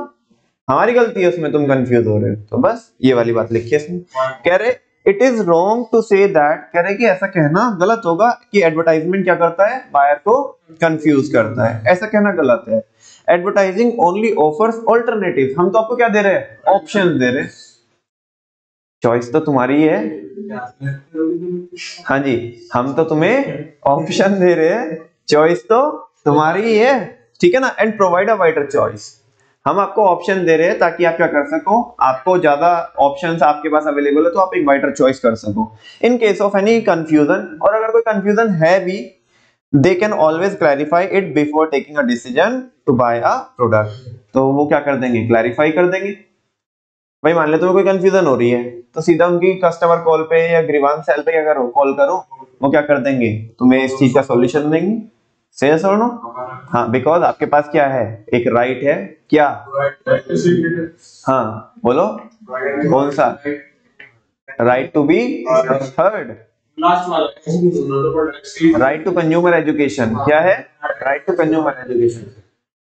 हमारी गलती है उसमें, तुम कंफ्यूज हो रहे हो। तो बस ये वाली बात लिखी है इसमें। कह रहे it is wrong to say that, कह रहे कि ऐसा कहना गलत होगा कि एडवर्टाइजमेंट क्या करता है, बायर को कंफ्यूज करता है, ऐसा कहना गलत है। एडवर्टाइजिंग ओनली ऑफर्स ऑल्टरनेटिव, हम तो आपको क्या दे रहे हैं, ऑप्शन दे रहे हैं, चॉइस तो तुम्हारी है। हाँ जी, हम तो तुम्हें ऑप्शन दे रहे हैं, चॉइस तो तुम्हारी ही है, ठीक है ना। And provide a wider choice, हम आपको ऑप्शन दे रहे हैं ताकि आप क्या कर सको, आपको ज्यादा ऑप्शंस आपके पास अवेलेबल है तो आप एक वाइडर चॉइस कर सको। In case of any confusion, और अगर कोई कंफ्यूजन है भी, they can always clarify it before taking a decision to buy a product. तो वो क्या कर देंगे, क्लैरिफाई कर देंगे। भाई मान ले तुम्हें कोई कंफ्यूजन हो रही है तो सीधा उनकी कस्टमर कॉल पे या ग्रीवांस सेल पे क्या करो, कॉल करो, वो क्या कर देंगे, तुम्हें इस चीज का सॉल्यूशन देंगे। सही है नो? हाँ, बिकॉज आपके पास क्या है, एक राइट है, क्या, हाँ बोलो कौन सा, right to be heard, right to consumer education. क्या है, राइट टू कंज्यूमर एजुकेशन,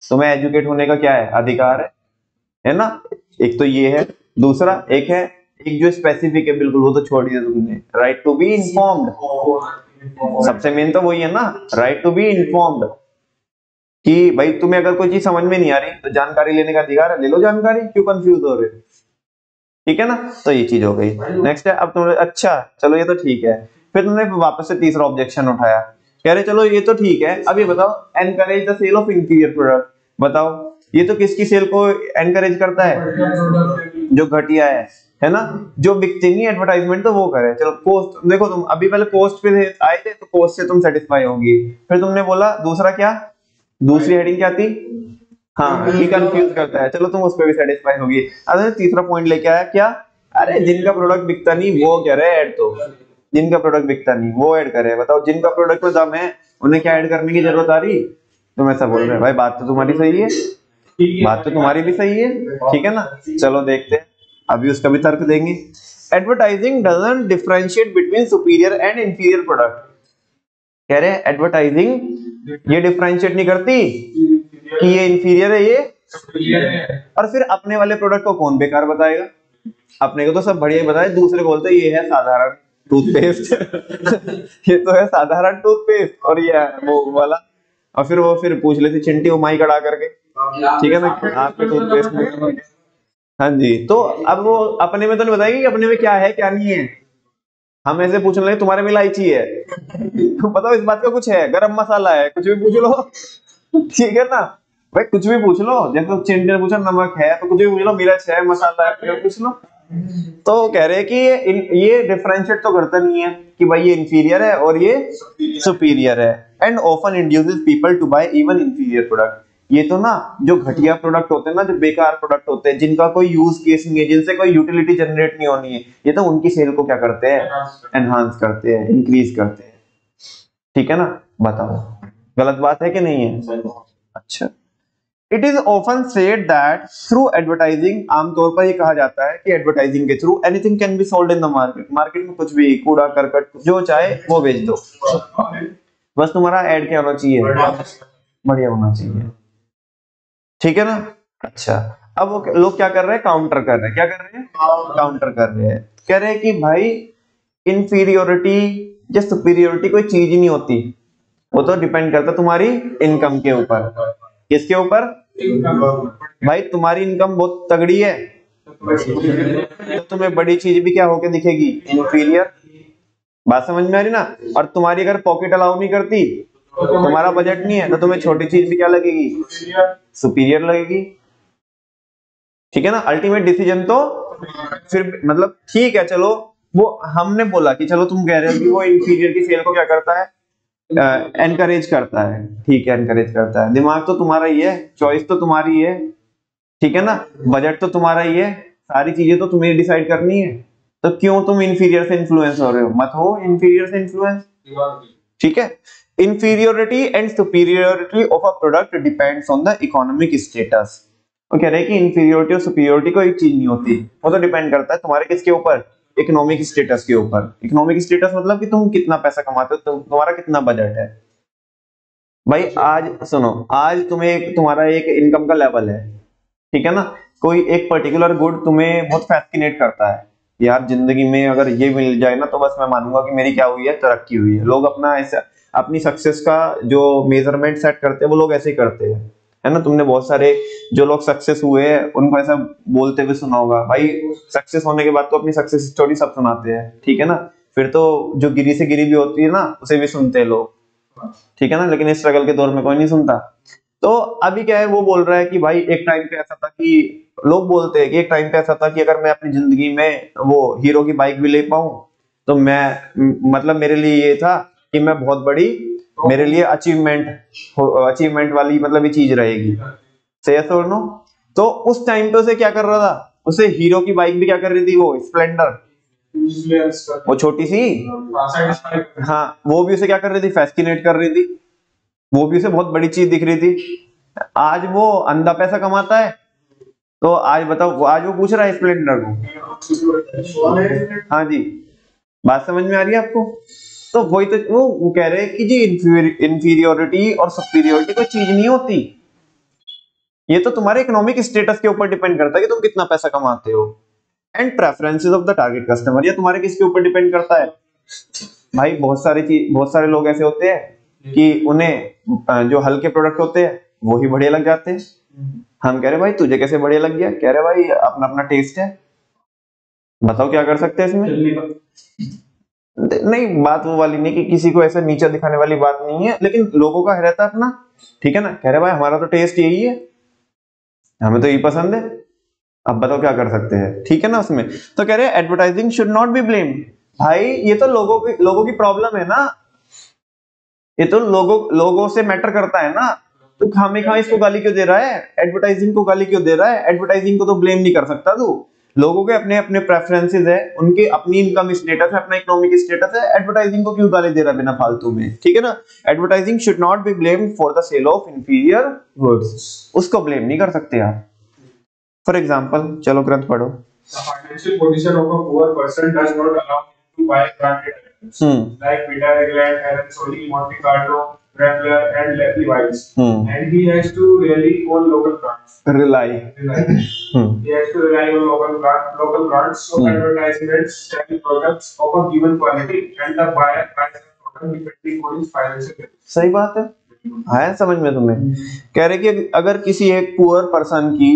तुम्हें एजुकेट होने का क्या है, अधिकार है ना। एक तो ये है, दूसरा एक है, एक जो स्पेसिफिक है बिल्कुल, वो तो छोड़ दिया तुमने, राइट टू बी इन्फॉर्म्ड। सबसे मेन तो वही है ना, राइट टू बी इन्फॉर्म्ड, कि भाई तुम्हें अगर कोई चीज समझ में नहीं आ रही तो जानकारी लेने का अधिकार है, ले लो जानकारी, क्यों कंफ्यूज हो रहे हो, ठीक है ना। तो ये चीज हो गई। नेक्स्ट है, अब तुमने अच्छा चलो ये तो ठीक है, फिर तुमने वापस से तीसरा ऑब्जेक्शन उठाया, कह रहे चलो ये तो ठीक है, अब ये बताओ encourage the sale of inferior product. बताओ ये तो किसकी सेल को एनकरेज करता है, जो घटिया है ना, जो बिकती नहीं एडवर्टाइजमेंट तो वो करे। चलो कॉस्ट देखो, तुम अभी पहले कॉस्ट पे आए थे तो कॉस्ट से तुम सेटिस्फाई होगी, फिर तुमने बोला दूसरा क्या, दूसरी हेडिंग क्या थी, हाँ कि कंफ्यूज करता है, चलो तुम उस पर भी सेटिस्फाई होगी। अरे तीसरा पॉइंट लेके आया क्या, अरे जिनका प्रोडक्ट बिकता नहीं वो कह रहे ऐड, तो जिनका प्रोडक्ट बिकता नहीं वो ऐड करे। बताओ जिनका प्रोडक्ट में दम है उन्हें क्या ऐड करने की जरूरत आ रही, तुम ऐसा बोल रहे हो। भाई बात तो तुम्हारी सही है, बात तो तुम्हारी भी सही है, ठीक है ना। चलो देखते हैं, अभी उसका भी तर्क देंगे। Advertising doesn't differentiate between superior and inferior product, कह रहे हैं एडवर्टाइजिंग ये डिफरेंशिएट नहीं करती कि ये इंफीरियर है ये, और फिर अपने वाले प्रोडक्ट को कौन बेकार बताएगा, अपने को तो सब बढ़िया ही बताए, दूसरे बोलते ये है साधारण टूथपेस्ट ये तो है साधारण टूथपेस्ट, और ये है वो वाला, और फिर वो फिर पूछ लेती चिंटी वो माई कड़ा करके, ठीक है ना, आपके टूथपेस्ट में। हाँ जी, तो अब वो अपने में तो नहीं बताएगी कि अपने में क्या है क्या नहीं है, हम ऐसे पूछने लगे तुम्हारे में इलायची है तो बताओ इस बात का कुछ है, गरम मसाला है, कुछ भी पूछ लो ठीक है ना भाई, कुछ भी पूछ लो, जैसे चिंटी ने पूछा नमक है तो कुछ भी पूछ लो, मिर्च है, मसाला है, पूछ लो। तो कह रहे हैं कि ये डिफरेंशिएट तो करता नहीं है कि भाई ये इंफीरियर है और ये सुपीरियर है, and often induces people to buy even inferior product. ये तो ना जो घटिया प्रोडक्ट होते हैं ना, जो बेकार प्रोडक्ट होते हैं, जिनका कोई यूज केस नहीं है, जिनसे कोई यूटिलिटी जनरेट नहीं होनी है, ये तो उनकी सेल को क्या करते हैं, एनहांस करते हैं, इंक्रीज करते हैं, ठीक है ना। बताओ गलत बात है कि नहीं है। अच्छा, it is often said that through advertising, आमतौर पर ये कहा जाता है कि एडवर्टाइजिंग के through anything can be sold in the market, market में कुछ भी कूड़ा करकट जो चाहे वो बेच दो, बस तुम्हारा ऐड क्या होना चाहिए, बढ़िया होना चाहिए, ठीक है ना। अच्छा, अब वो लोग क्या कर रहे हैं, काउंटर कर रहे हैं, क्या कर रहे हैं, काउंटर कर रहे हैं, कह रहे हैं कि भाई इंफीरियोरिटी या सुपीरियोरिटी कोई चीज ही नहीं होती, वो तो डिपेंड करता तुम्हारी इनकम के ऊपर। किसके ऊपर, भाई तुम्हारी इनकम बहुत तगड़ी है तो तुम्हें बड़ी चीज भी क्या होके दिखेगी, इंफीरियर। बात समझ में आ रही ना। और तुम्हारी अगर पॉकेट अलाउ नहीं करती, तुम्हारा बजट नहीं है, तो तुम्हें छोटी चीज भी क्या लगेगी, सुपीरियर लगेगी। ठीक है ना। अल्टीमेट डिसीजन तो फिर मतलब ठीक है, चलो वो हमने बोला कि चलो तुम कह रहे हो कि वो इंफीरियर की सेल को क्या करता है, एनकरेज करता है। ठीक है, एनकरेज करता है। दिमाग तो तुम्हारा ही है, चॉइस तो तुम्हारी है, ठीक है ना। बजट तो तुम्हारा ही है, सारी चीजें तो तुम्हें डिसाइड करनी है। तो क्यों तुम इंफीरियर से इन्फ्लुएंस हो रहे हो, मत हो इंफीरियर से इन्फ्लुएंस। ठीक है। Inferiority and superiority of a product depends on the economic status. वो कह रहे हैं कि इंफीरियोरिटी और सुपीरियोरिटी कोई चीज नहीं होती, वो तो डिपेंड करता है तुम्हारे किसके ऊपर, इकोनॉमिक स्टेटस के ऊपर। इकोनॉमिक स्टेटस मतलब कि तुम कितना पैसा कमाते हो, तुम्हारा कितना बजट है। भाई आज सुनो, आज तुम्हारा एक इनकम का लेवल है, ठीक है ना। कोई एक पर्टिकुलर गुड तुम्हें बहुत फैसिनेट करता है, यार जिंदगी में अगर ये मिल जाए ना तो बस मैं मानूंगा कि मेरी क्या हुई है, तरक्की हुई है। लोग अपना ऐसा अपनी सक्सेस का जो मेजरमेंट सेट करते हैं वो लोग ऐसे ही करते हैं, है ना। तुमने बहुत सारे जो लोग सक्सेस हुए हैं उनको ऐसा बोलते हुए सुना होगा, भाई सक्सेस होने के बाद तो अपनी सक्सेस स्टोरी सब सुनाते हैं, ठीक है ना। फिर तो जो गिरी से गिरी भी होती है ना उसे भी सुनते हैं लोग, ठीक है ना। लेकिन स्ट्रगल के दौर में कोई नहीं सुनता। तो अभी क्या है, वो बोल रहा है कि भाई एक टाइम पे ऐसा था कि लोग बोलते हैं कि एक टाइम पे ऐसा था कि अगर मैं अपनी जिंदगी में वो हीरो की बाइक भी ले पाऊं तो मैं मतलब मेरे लिए ये था कि मैं बहुत बड़ी, मेरे लिए अचीवमेंट वाली मतलब ये चीज रहेगी। सही है और नो। तो उस टाइम पे उसे क्या कर रहा था, उसे हीरो की बाइक भी क्या कर रही थी, वो स्प्लेंडर, वो छोटी सी, हाँ वो भी उसे क्या कर रही थी, फैस्किनेट कर रही थी। वो भी उसे बहुत बड़ी चीज दिख रही थी। आज वो अंधा पैसा कमाता है, तो आज बताओ, आज वो पूछ रहा है स्प्लेंडर को। हाँ जी, बात समझ में आ रही है आपको। तो वही तो वो कह रहे हैं कि जी इंफीरियोरिटी और सुपीरियोरिटी कोई चीज नहीं होती, ये तो तुम्हारे इकोनॉमिक स्टेटस के ऊपर डिपेंड करता है कि तुम कितना पैसा कमाते हो। And preferences of the target customer, ये तुम्हारे किसके ऊपर डिपेंड करता है। भाई बहुत सारे लोग ऐसे होते हैं कि उन्हें जो हल्के प्रोडक्ट होते हैं वो ही बढ़िया लग जाते हैं। हम कह रहे भाई तुझे कैसे बढ़िया लग गया, कह रहे भाई अपना अपना टेस्ट है, बताओ क्या कर सकते हैं इसमें। नहीं, बात वो वाली नहीं कि किसी को ऐसे नीचा दिखाने वाली बात नहीं है, लेकिन लोगों का रहता है अपना, ठीक है ना। कह रहे भाई हमारा तो टेस्ट यही है, हमें तो यही पसंद है, अब बताओ क्या कर सकते हैं, ठीक है ना उसमें। तो कह रहे हैं advertising should not be blamed. भाई ये तो लोगों की प्रॉब्लम है ना, ये तो लोगों से मैटर करता है ना। तो खामेखा इसको गाली क्यों दे रहा है, एडवर्टाइजिंग को गाली क्यों दे रहा है। एडवर्टाइजिंग को तो ब्लेम नहीं कर सकता तू, लोगों के अपने अपने प्रेफरेंसेस है, उनकी अपनी इनकम स्टेटस है, अपना इकोनॉमिक स्टेटस है। एडवर्टाइजिंग को क्यों गाली दे रहा है बिना फालतू में, ठीक है ना। Advertising should not be blamed for the sale of inferior goods, उसको ब्लेम नहीं कर सकते आप। फॉर एग्जाम्पल, चलो ग्रंथ पढ़ो। The financial position of a poor person does not allow him to buy branded items like Peter England, Aaron Solly, Monte Carlo, Rambler, and Levi's. And he has to rely on local brands. Rely. He has to rely on local brands. So advertisements sell products of a given quality, and the buyer buys the product depending on his financial. सही बात है, आया समझ में तुम्हें। कह रहे कि अगर किसी एक पुअर पर्सन की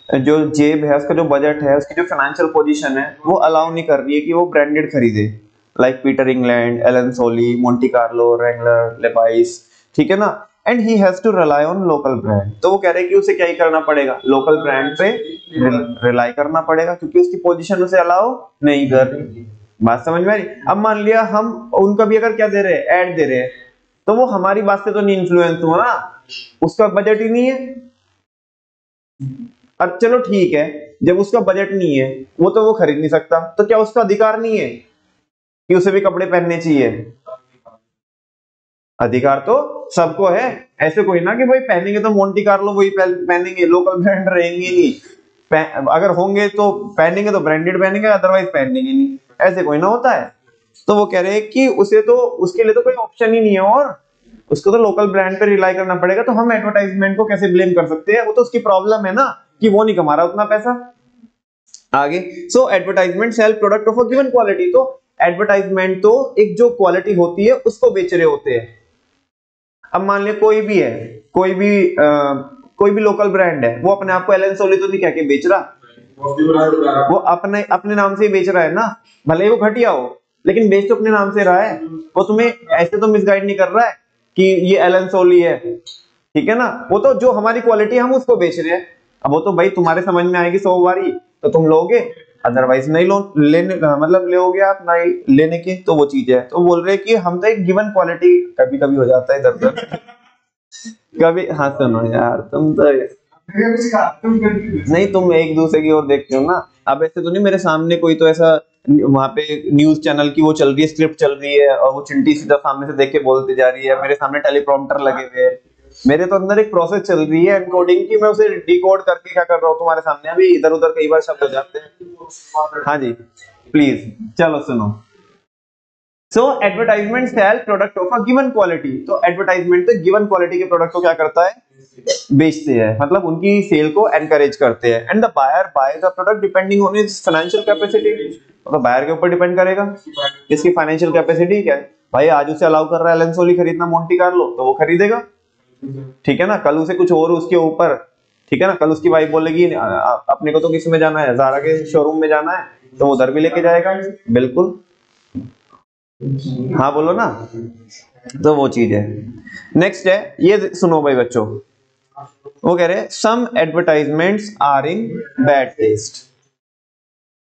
जो जेब है, उसका जो बजट है, उसकी जो फाइनेंशियल पोजीशन है, वो अलाउ नहीं कर रही है कि वो ब्रांडेड खरीदे, like Peter England, Allen Solly, Monte Carlo, Wrangler, Levi's, ठीक है ना। And he has to rely on local brand, तो वो कह रहे हैं कि उसे क्या ही करना पड़ेगा, लोकल ब्रांड पे रिलाई करना पड़ेगा, क्योंकि उसकी पोजीशन उसे अलाउ नहीं कर रही। बात समझ में आ रही। अब मान लिया हम उनका भी अगर क्या दे रहे हैं, ऐड दे रहे हैं, तो वो हमारी बात से तो नहीं इन्फ्लुएंस हुआ ना, उसका बजट ही नहीं है। अब चलो ठीक है, जब उसका बजट नहीं है तो वो खरीद नहीं सकता, तो क्या उसका अधिकार नहीं है कि उसे भी कपड़े पहनने चाहिए। अधिकार तो सबको है, ऐसे कोई ना कि भाई पहनेंगे तो मोंटी कार्लो वही पहनेंगे, लोकल ब्रांड रहेंगे नहीं, अगर होंगे तो पहनेंगे तो ब्रांडेड पहनेंगे, अदरवाइज पहनेंगे नहीं, ऐसे कोई ना होता है। तो वो कह रहे हैं कि उसे तो उसके लिए तो कोई ऑप्शन ही नहीं है, और उसको तो लोकल ब्रांड पे रिलाई करना पड़ेगा। तो हम एडवर्टाइजमेंट को कैसे ब्लेम कर सकते हैं, वो तो उसकी प्रॉब्लम है ना कि वो नहीं कमा रहा उतना पैसा। आगे, so advertisement sell product of a given quality, तो एडवर्टाइजमेंट तो एक जो क्वालिटी होती है उसको बेच रहे होते हैं। अब मान लिया कोई भी है, कोई भी लोकल ब्रांड है, वो अपने आप को एलन सोली तो नहीं कह के बेच रहा, वो अपने अपने नाम से ही बेच रहा है ना, भले ही वो घटिया हो, लेकिन बेच तो अपने नाम से रहा है। वो तुम्हें ऐसे तो मिसगाइड नहीं कर रहा है कि ये एलन सोली है, ठीक है ना। वो तो जो हमारी क्वालिटी है हम उसको बेच रहे हैं। अब वो तो भाई तुम्हारे समझ में आएगी 100 बारी तो तुम लोगे, अदरवाइज नहीं लो, लेने मतलब लोगे आप नहीं लेने की, तो वो चीज है। तो बोल रहे कि हम तो एक गिवन क्वालिटी, कभी कभी हो जाता है इधर उधर कभी। हाँ सुनो यार, तुम तो नहीं, तुम एक दूसरे की ओर देखते हो ना। अब ऐसे तो नहीं मेरे सामने कोई तो ऐसा वहां पे न्यूज चैनल की वो चल रही है, स्क्रिप्ट चल रही है, और वो चिंटी सीधा सामने से देख के बोलती जा रही है, मेरे सामने टेलीप्रॉम्प्टर लगे हुए हैं, मेरे तो अंदर एक प्रोसेस चल रही है एनकोडिंग की, मैं उसे डिकोड करके क्या कर रहा हूँ तुम्हारे सामने। अभी इधर उधर कई बार शब्द हो जाते हैं। हाँ जी प्लीज, चलो सुनो। So advertisement sell product of a given quality. तो एडवर्टाइजमेंट तो गिवन क्वालिटी के प्रोडक्ट को क्या करता है, बेचते हैं, मतलब उनकी सेल को एनकरेज करते हैं। And the buyer buy the product depending on his financial capacity. तो बायर के ऊपर डिपेंड करेगा इसकी फाइनेंशियल कैपेसिटी क्या है। भाई आज उसे अलाउ कर रहा है एलन सोली खरीदना मोंटी कार्लो, तो वो खरीदेगा, ठीक है ना। कल उसे कुछ और उसके ऊपर, ठीक है ना, कल उसकी वाइफ बोलेगी अपने को तो किस में जाना है, ज़ारा के शोरूम में जाना है, तो वो उधर भी लेके जाएगा, बिल्कुल। हाँ बोलो ना, तो वो चीज है। नेक्स्ट है, ये सुनो भाई बच्चों, वो कह रहे some advertisements are in bad taste.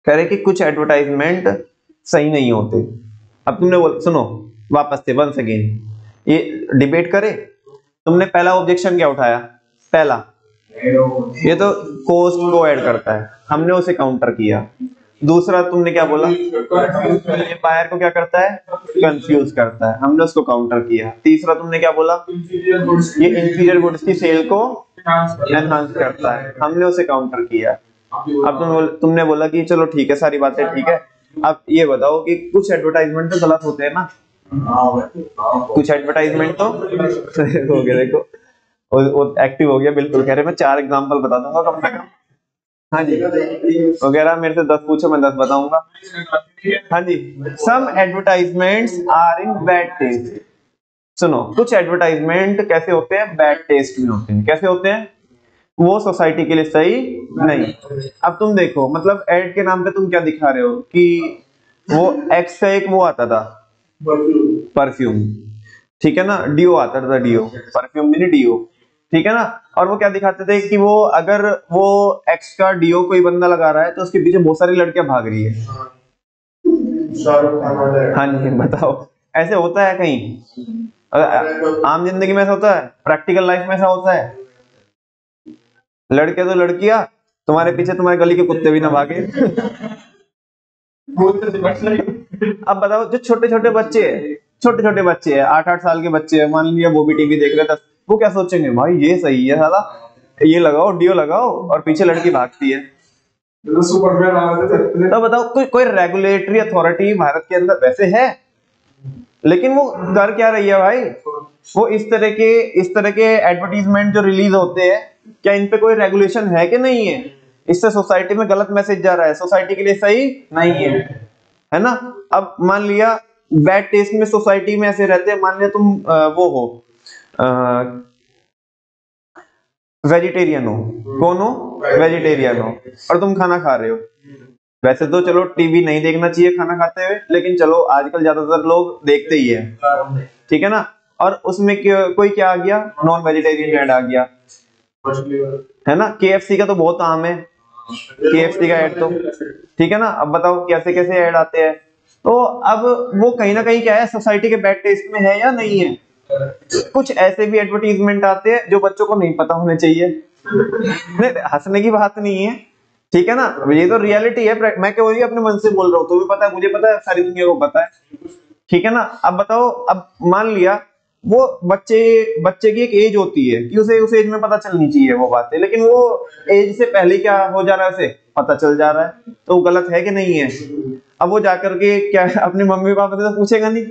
कह रहे कि कुछ एडवर्टाइजमेंट सही नहीं होते। अब तुमने सुनो वापस से वंस अगेन, ये डिबेट करे। तुमने पहला ऑब्जेक्शन क्या उठाया, पहला ये तो कॉस्ट को ऐड करता है, हमने उसे काउंटर किया। दूसरा तुमने क्या बोला, ये बायर को क्या करता है, कंफ्यूज करता है, हमने उसको काउंटर किया। तीसरा तुमने क्या बोला, ये इंफीरियर गुड्स की सेल को एनहांस करता है, हमने उसे काउंटर किया। अब तुमने बोला कि चलो ठीक है, सारी बातें ठीक है। अब ये बताओ कि कुछ एडवर्टाइजमेंट तो गलत होते हैं ना, कुछ एडवर्टाइजमेंट तो हो गया, देखो वो एक्टिव हो गया बिल्कुल। कह रहे मैं 4 एग्जांपल बता दूंगा कम से कम। हाँ जी वगैरह, मेरे से 10 पूछो मैं 10 बताऊंगा। हाँ जी, some advertisements are in bad taste. सुनो, कुछ एडवर्टाइजमेंट कैसे होते हैं, बैड टेस्ट में होते हैं। कैसे होते हैं, वो सोसाइटी के लिए सही नहीं। अब तुम देखो, मतलब एड के नाम पे तुम क्या दिखा रहे हो कि वो एक्स का एक वो आता था परफ्यूम, ठीक है ना, डियो आता था, डियो, परफ्यूम भी नहीं डियो, ठीक है ना। और वो क्या दिखाते थे कि वो अगर वो एक्स का डियो कोई बंदा लगा रहा है तो उसके पीछे बहुत सारी लड़कियां भाग रही है। हाँ जी बताओ, ऐसे होता है कहीं आम जिंदगी में ऐसा होता है, प्रैक्टिकल लाइफ में ऐसा होता है। लड़के तो लड़कियां, तुम्हारे पीछे तुम्हारे गली के कुत्ते भी ना भागे। अब बताओ, जो छोटे छोटे बच्चे हैं, छोटे छोटे बच्चे हैं, 8-8 साल के बच्चे हैं, मान लिया वो भी टीवी देख रहे थे, वो क्या सोचेंगे, भाई ये सही है साला, ये लगाओ, डियो लगाओ, और पीछे लड़की भागती है। तो बताओ कोई रेगुलेटरी अथॉरिटी भारत के अंदर वैसे है, लेकिन वो कर क्या रही है भाई, वो इस तरह के एडवर्टीजमेंट जो रिलीज होते हैं, क्या इन पे कोई रेगुलेशन है कि नहीं है। इससे सोसाइटी में गलत मैसेज जा रहा है, सोसाइटी के लिए सही नहीं है ना। अब मान लिया बैड टेस्ट में सोसाइटी में ऐसे रहते हैं, मान लिया तुम वो हो वेजिटेरियन हो, कौन हो, वेजिटेरियन हो, और तुम खाना खा रहे हो। वैसे तो चलो टीवी नहीं देखना चाहिए खाना खाते हुए, लेकिन चलो आजकल ज्यादातर लोग देखते ही है, ठीक है ना। और उसमें कोई क्या आ गया, नॉन वेजिटेरियन ऐड आ गया, है ना। KFC का तो बहुत आम है, KFC का ऐड तो, ठीक है ना। अब बताओ कैसे कैसे ऐड आते हैं। तो अब वो कहीं ना कहीं क्या है, सोसाइटी के बैड टेस्ट में है या नहीं है। कुछ ऐसे भी एडवर्टीजमेंट आते हैं जो बच्चों को नहीं पता होने चाहिए। नहीं, हंसने की बात नहीं है, ठीक है ना, ये तो रियलिटी है। मैं क्या वही अपने मन से बोल रहा हूँ, तुम्हें पता है, मुझे पता है, सारी दुनिया को पता है, ठीक है ना। अब बताओ, अब मान लिया वो बच्चे की एक एज होती है कि उसे उस एज में पता चलनी चाहिए वो बातें, लेकिन वो एज से पहले क्या हो जा रहा है, उसे पता चल जा रहा है, तो वो गलत है कि नहीं है। अब वो जाकर के क्या अपने मम्मी पापा से तो पूछेगा नहीं,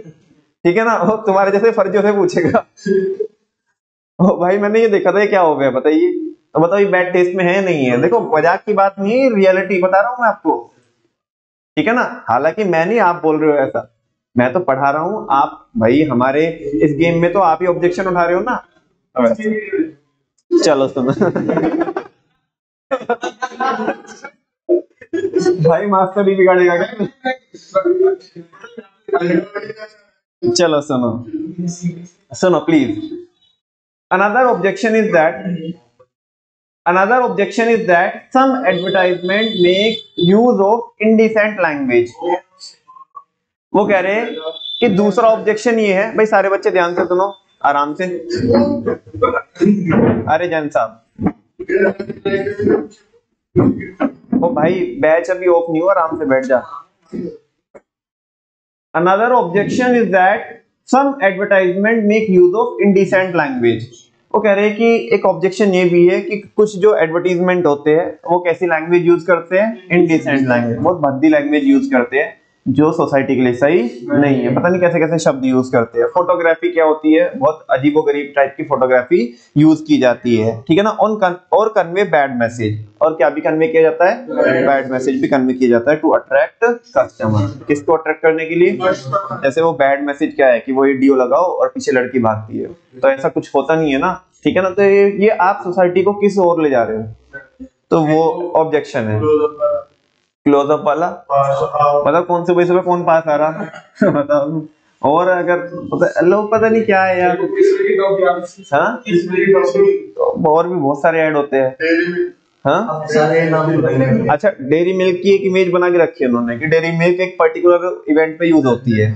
ठीक है ना, वो तुम्हारे जैसे फर्जियों से पूछेगा, ओ भाई मैंने ये देखा था, ये क्या हो गया बताइए। तो बताओ ये बैड टेस्ट में है नहीं है। देखो मजाक की बात नहीं, रियलिटी बता रहा हूं मैं आपको, ठीक है ना। हालांकि मैं नहीं, आप बोल रहे हो ऐसा, मैं तो पढ़ा रहा हूं। आप भाई हमारे इस गेम में तो आप ही ऑब्जेक्शन उठा रहे हो ना। चलो सुनो भाई मास्टर ही बिगाड़ेगा क्या? चलो सुनो please. Another objection is that some advertisement make use of indecent language. वो कह रहे हैं कि दूसरा ऑब्जेक्शन ये है, भाई सारे बच्चे ध्यान से सुनो आराम से। अरे जैन साहब, ओ भाई बैच अभी ऑफ नहीं हुआ, आराम से बैठ जा। Another objection is that some advertisement make use of indecent language. वो कह रहे हैं कि एक ऑब्जेक्शन ये भी है कि कुछ जो एडवर्टीजमेंट होते हैं वो कैसी लैंग्वेज यूज करते हैं, इनडिसेंट लैंग्वेज, बहुत भद्दी लैंग्वेज यूज करते हैं जो सोसाइटी के लिए सही नहीं है। पता नहीं कैसे कैसे शब्द यूज करते हैं। फोटोग्राफी क्या होती है, बहुत अजीबोगरीब टाइप की फोटोग्राफी यूज की जाती है, ठीक है ना। और कन्वे बैड मैसेज, और क्या भी कन्वे किया जाता है, बैड मैसेज भी कन्वे किया जाता है टू अट्रैक्ट कस्टमर। किसको अट्रैक्ट करने के लिए? जैसे वो बैड मैसेज क्या है कि वो वीडियो लगाओ और पीछे लड़की भागती है, तो ऐसा कुछ होता नहीं है ना, ठीक है ना। तो ये आप सोसाइटी को किस ओर ले जा रहे हो, तो वो ऑब्जेक्शन है। क्लोजअप वाला मतलब कौन से पैसे पे कौन पास आ रहा बताओ। और अगर लोग पता नहीं क्या है यार, हाँ और भी बहुत सारे ऐड होते हैं। हाँ अच्छा, डेयरी मिल्क की एक इमेज बना के रखी है उन्होंने कि डेयरी मिल्क एक पर्टिकुलर इवेंट पे यूज होती है।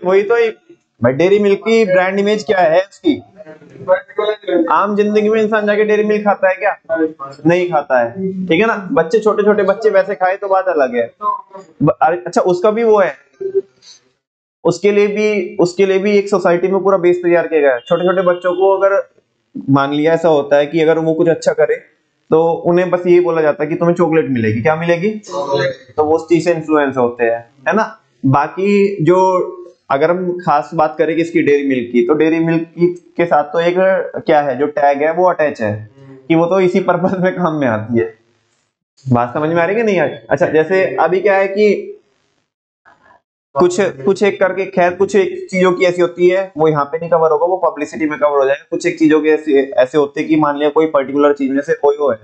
वही तो भाई, डेयरी मिल्क की ब्रांड इमेज क्या है उसकी? आम जिंदगी में इंसान जाके डेयरी मिल्क खाता है क्या? नहीं खाता है, ठीक है ना। बच्चे, छोटे छोटे बच्चे वैसे खाए तो बात अलग है। अच्छा उसका भी वो है, उसके लिए भी एक सोसाइटी में पूरा बेस तैयार किया गया है। छोटे छोटे बच्चों को अगर मान लिया ऐसा होता है कि अगर वो कुछ अच्छा करे तो उन्हें बस ये बोला जाता है कि तुम्हें चॉकलेट मिलेगी। क्या मिलेगी? तो वो उस चीज से इन्फ्लुएंस होते हैं, है ना। बाकी जो अगर हम खास बात करें किसकी, डेयरी मिल्क की, तो डेयरी मिल्क के साथ तो एक क्या है जो टैग है वो अटैच है कि वो तो इसी पर्पस में काम में आती है। बात समझ में आ रही है कि नहीं आ रही? अच्छा जैसे अभी क्या है कि कुछ एक करके, खैर कुछ एक चीजों की ऐसी होती है, वो यहाँ पे नहीं कवर होगा, वो पब्लिसिटी में कवर हो जाएगा। कुछ एक चीजों के ऐसे होते हैं कि मान लिया कोई पर्टिकुलर चीज, जैसे ओयो है,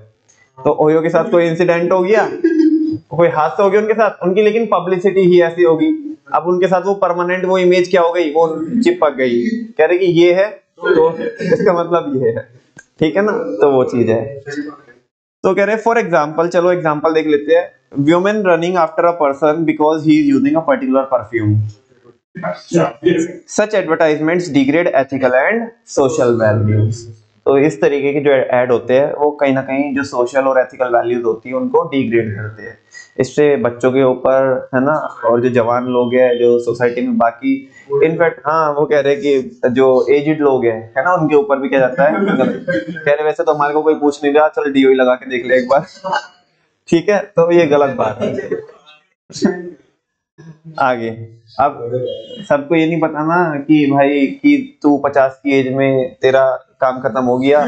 तो ओयो के साथ कोई इंसिडेंट हो गया, कोई हादसा हो गया उनके साथ, उनकी लेकिन पब्लिसिटी ही ऐसी होगी। अब उनके साथ वो परमानेंट वो इमेज क्या हो गई, वो चिपक गई, कह रहे कि ये है तो इसका मतलब ये है, ठीक है ना। तो वो चीज है। तो कह रहे फॉर एग्जाम्पल, चलो एग्जाम्पल देख लेते हैं। Women running after a person because he is using a particular perfume. Such advertisements degrade ethical and social values. तो इस तरीके के जो ऐड होते हैं वो कहीं ना कहीं जो सोशल और एथिकल वैल्यूज होती है उनको डिग्रेड करते हैं। इससे बच्चों के ऊपर, है ना, और जो जवान लोग हैं जो सोसाइटी में बाकी, इनफैक्ट हाँ वो कह रहे हैं कि जो एजिड लोग हैं, है ना, उनके ऊपर भी क्या जाता है। कह रहे वैसे तो हमारे को कोई पूछ नहीं रहा, चल डीओ लगा के देख ले एक बार, ठीक है। तो ये गलत बात है। आगे अब सबको ये नहीं पता ना कि भाई कि तू 50 की एज में तेरा काम खत्म हो गया।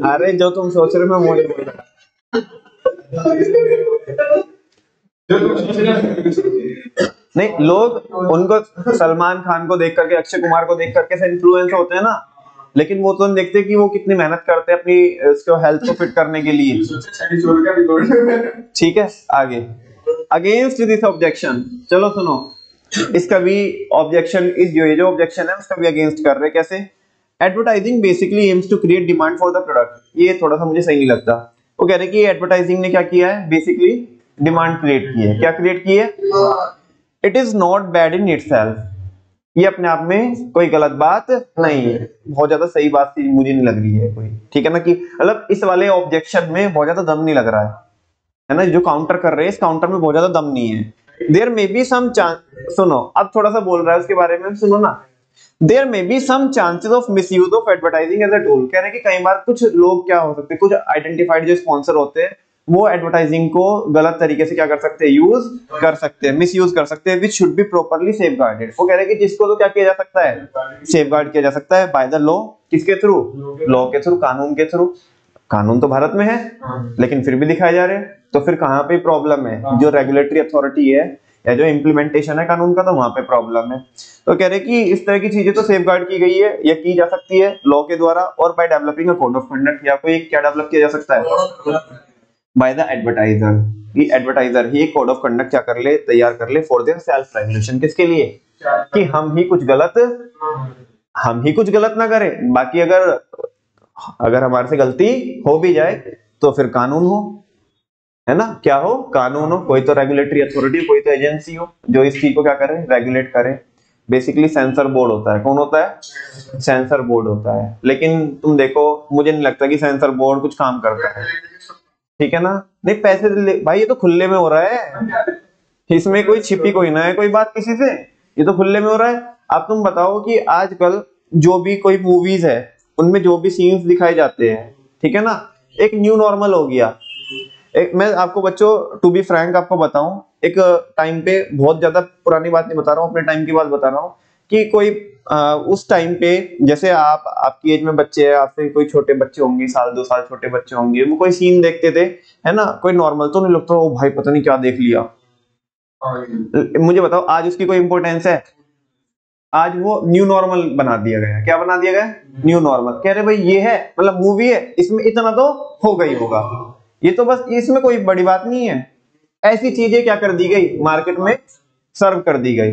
अरे जो तुम सोच रहे हो मैं वो नहीं बोल रहा। नहीं, लोग उनको सलमान खान को देख करके, अक्षय कुमार को देख करके से इन्फ्लुएंस होते हैं ना, लेकिन वो तो देखते हैं कि वो कितनी मेहनत करते हैं अपनी उसको हेल्थ को फिट करने के लिए, ठीक है। आगे अगेंस्ट दिस ऑब्जेक्शन, चलो सुनो, इसका भी ऑब्जेक्शन, इस जो ऑब्जेक्शन है उसका भी अगेंस्ट कर रहे हैं। कैसे? Advertising basically aims to create demand for the product. ये थोड़ा सा मुझे सही नहीं लगता। वो कह रहे हैं कि एडवर्टाइजिंग ने क्या किया है, बेसिकली डिमांड क्रिएट की है। क्या क्रिएट की है? It is not bad in itself. ये अपने आप में कोई गलत बात नहीं है, बहुत ज्यादा सही बात मुझे नहीं लग रही है कोई, ठीक है ना। कि मतलब इस वाले ऑब्जेक्शन में बहुत ज्यादा दम नहीं लग रहा है ना, जो काउंटर कर रहे हैं इस काउंटर में बहुत ज्यादा दम नहीं है। There may be some chance, सुनो अब थोड़ा सा बोल रहा है उसके बारे में, सुनो ना। There may be some chances of misuse of advertising as a tool. कह रहे हैं कि कई बार कुछ लोग क्या हो सकते हैं, कुछ आइडेंटिफाइड जो स्पॉन्सर होते हैं वो एडवर्टाइजिंग को गलत तरीके से क्या कर सकते हैं, यूज कर सकते हैं, मिस यूज कर सकते हैं, which should be properly safeguarded. वो कह रहे हैं कि जिसको तो क्या किया जा सकता है, सेफगार्ड किया जा सकता है बाय द लॉ। किसके थ्रू? लॉ के थ्रू, कानून के थ्रू। कानून तो भारत में है लेकिन फिर भी दिखाए जा रहे हैं, तो फिर कहां पे प्रॉब्लम है? जो रेगुलेटरी अथॉरिटी है या जो इम्प्लीमेंटेशन है कानून का, तो वहां पे प्रॉब्लम है। तो कह रहे कि इस तरह की चीजें तो सेफ गार्ड की गई है या की जा सकती है लॉ के द्वारा, और by developing a code of conduct, या कोई क्या डेवलप किया जा सकता है बाय द एडवर्टाइजर। कि एडवर्टाइजर ही एक कोड ऑफ कंडक्ट क्या कर ले, तैयार कर ले फॉर देयर सेल्फ रेगुलेशन। किसके लिए? कि हम ही कुछ गलत ना करें। बाकी अगर हमारे से गलती हो भी जाए तो फिर कानून हो, है ना, क्या हो, कानून हो, कोई तो रेगुलेटरी अथॉरिटी, कोई तो एजेंसी हो जो इस चीज को क्या करे, रेगुलेट करे। बेसिकली सेंसर बोर्ड होता है। कौन होता है? सेंसर बोर्ड होता है। लेकिन तुम देखो, मुझे नहीं लगता कि सेंसर बोर्ड कुछ काम करता है, ठीक है ना। नहीं, पैसे भाई ये तो खुले में हो रहा है, इसमें कोई छिपी कोई ना है कोई बात किसी से, ये तो खुले में हो रहा है। अब तुम बताओ कि आजकल जो भी कोई मूवीज है उनमें जो भी सीन्स दिखाए जाते हैं, ठीक है ना, एक न्यू नॉर्मल हो गया। एक मैं आपको बच्चों टू बी फ्रैंक आपको बताऊं, एक टाइम पे, बहुत ज्यादा पुरानी बात नहीं बता रहा हूँ, अपने टाइम की बात बता रहा हूँ, कि कोई उस टाइम पे जैसे आपकी एज में बच्चे हैं, आपसे कोई छोटे बच्चे होंगे, 1-2 साल छोटे बच्चे होंगे, वो कोई सीन देखते थे, है ना, कोई नॉर्मल, तो नहीं लगता ओ भाई पता नहीं क्या देख लिया। मुझे बताओ आज उसकी कोई इंपॉर्टेंस है? आज वो न्यू नॉर्मल बना दिया गया। क्या बना दिया गया? New normal. कह रहे भाई ये है, मतलब मूवी है, इसमें इतना तो हो गई होगा, ये तो बस, इसमें कोई बड़ी बात नहीं है। ऐसी चीजें क्या कर दी गई, मार्केट में सर्व कर दी गई।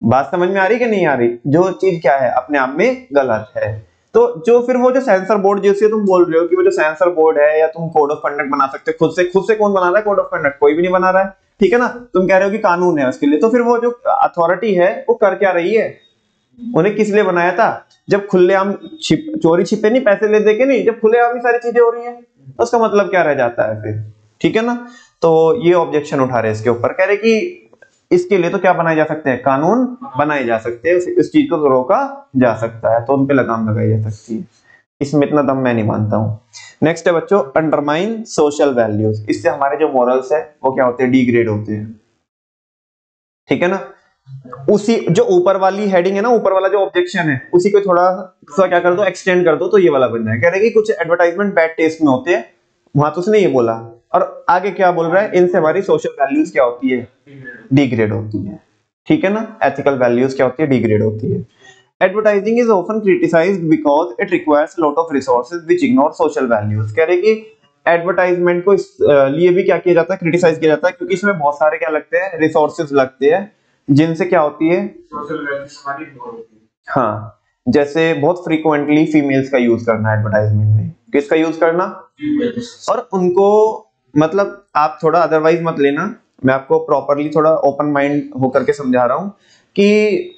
बात समझ में आ रही कि नहीं आ रही? जो चीज क्या है अपने आप में गलत है। तो जो फिर वो जो सेंसर बोर्ड, जिससे तुम बोल रहे हो कि वो जो सेंसर बोर्ड है, या तुम कोड ऑफ कंडक्ट बना सकते हो खुद से कौन बना रहा है कोड ऑफ कंडक्ट? कोई भी नहीं बना रहा है, ठीक है ना। तुम कह रहे हो कि कानून है उसके लिए, तो फिर वो जो अथॉरिटी है वो कर क्या रही है? उन्हें किस लिए बनाया था? जब खुलेआम चोरी छिपे नहीं, पैसे ले दे के नहीं, जब खुलेआम ही सारी चीजें हो रही है, तो उसका मतलब क्या रह जाता है फिर, ठीक है ना। तो ये ऑब्जेक्शन उठा रहे इसके ऊपर, कह रहे कि इसके लिए तो क्या बनाए जा सकते हैं, कानून बनाए जा सकते हैं, इस चीज को तो रोका जा सकता है, तो उन पे लगाम लगाई जा सकती है। इसमें इतना दम मैं नहीं मानता हूं। नेक्स्ट है बच्चों, अंडरमाइन सोशल वैल्यूज। इससे हमारे जो मॉरल्स है वो क्या होते हैं, डिग्रेड होते हैं, ठीक है ना। उसी जो ऊपर वाली हेडिंग है ना, ऊपर वाला जो ऑब्जेक्शन है, उसी को थोड़ा सा क्या कर दो, एक्सटेंड कर दो, तो ये वाला बन जाए। कह रहे कि कुछ एडवर्टाइजमेंट बैड टेस्ट में होते हैं, वहां तो उसने ये बोला, और आगे क्या बोल रहा है, इनसे हमारी सोशल वैल्यूज क्या होती है, डिग्रेड होती है, ठीक है ना। एथिकल वैल्यूज क्या होती है, डिग्रेड होती है। Advertising is often criticised because it requires lot of resources which ignore social values. कह रहे कि एडवर्टाइजमेंट को इस लिए भी क्या किया जाता है, क्रिटिसाइज किया जाता है, क्योंकि इसमें बहुत सारे क्या लगते हैं, रिसोर्सेज लगते हैं, जिनसे क्या होती है, सोशल वैल्यूज हमारी इग्नोर होती है। हाँ, जैसे बहुत फ्रीक्वेंटली फीमेल्स का यूज करना एडवर्टाइजमेंट में, किसका यूज करना, और उनको, मतलब आप थोड़ा अदरवाइज मत लेना, मैं आपको प्रॉपरली थोड़ा ओपन माइंड होकर के समझा रहा हूं कि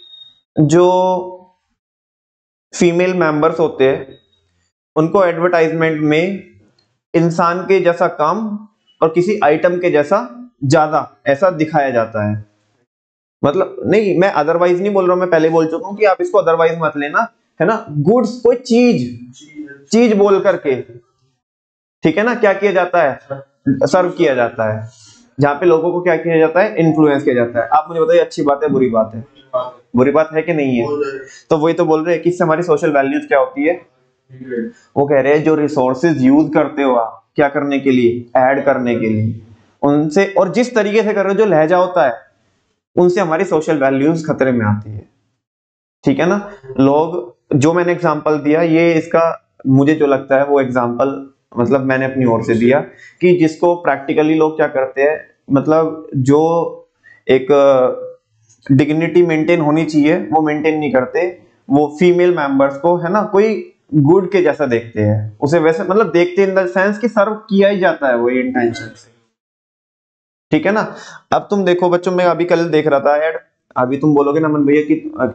जो फीमेल मेंबर्स होते हैं उनको एडवर्टाइजमेंट में इंसान के जैसा कम और किसी आइटम के जैसा ज्यादा ऐसा दिखाया जाता है। मतलब नहीं, मैं अदरवाइज नहीं बोल रहा हूं, मैं पहले बोल चुका हूं कि आप इसको अदरवाइज मत लेना, है ना। गुड्स, कोई चीज बोल करके, ठीक है ना, क्या किया जाता है, सर्व किया जाता है, जहां पे लोगों को क्या किया जाता है, इन्फ्लुएंस किया जाता है। आप मुझे बताइए अच्छी बात है बुरी बात है? बुरी बात है कि नहीं है? तो वही तो बोल रहे हैं कि इससे हमारी सोशल वैल्यूज क्या होती है, वो कह रहे हैं जो रिसोर्सेज यूज करते हो आप क्या करने के लिए, ऐड करने के लिए, उनसे, और जिस तरीके से कर रहे हो, जो लहजा होता है, उनसे हमारी सोशल वैल्यूज खतरे में आती है, ठीक है ना। लोग, जो मैंने एग्जांपल दिया, ये इसका मुझे जो लगता है वो एग्जांपल मतलब मैंने अपनी ओर से दिया, कि जिसको प्रैक्टिकली लोग क्या करते हैं, मतलब जो एक डिग्निटी मेंटेन होनी चाहिए वो मेंटेन नहीं करते, वो फीमेल मेंबर्स को, है ना, कोई गुड के जैसा देखते हैं, उसे वैसे मतलब देखते इन द सेंस कि सर्व किया ही जाता है वो इंटेंशन से, ठीक है ना। अब तुम देखो बच्चों, मैं अभी कल देख रहा था ऐड, अभी तुम बोलोगे ना मन भैया कि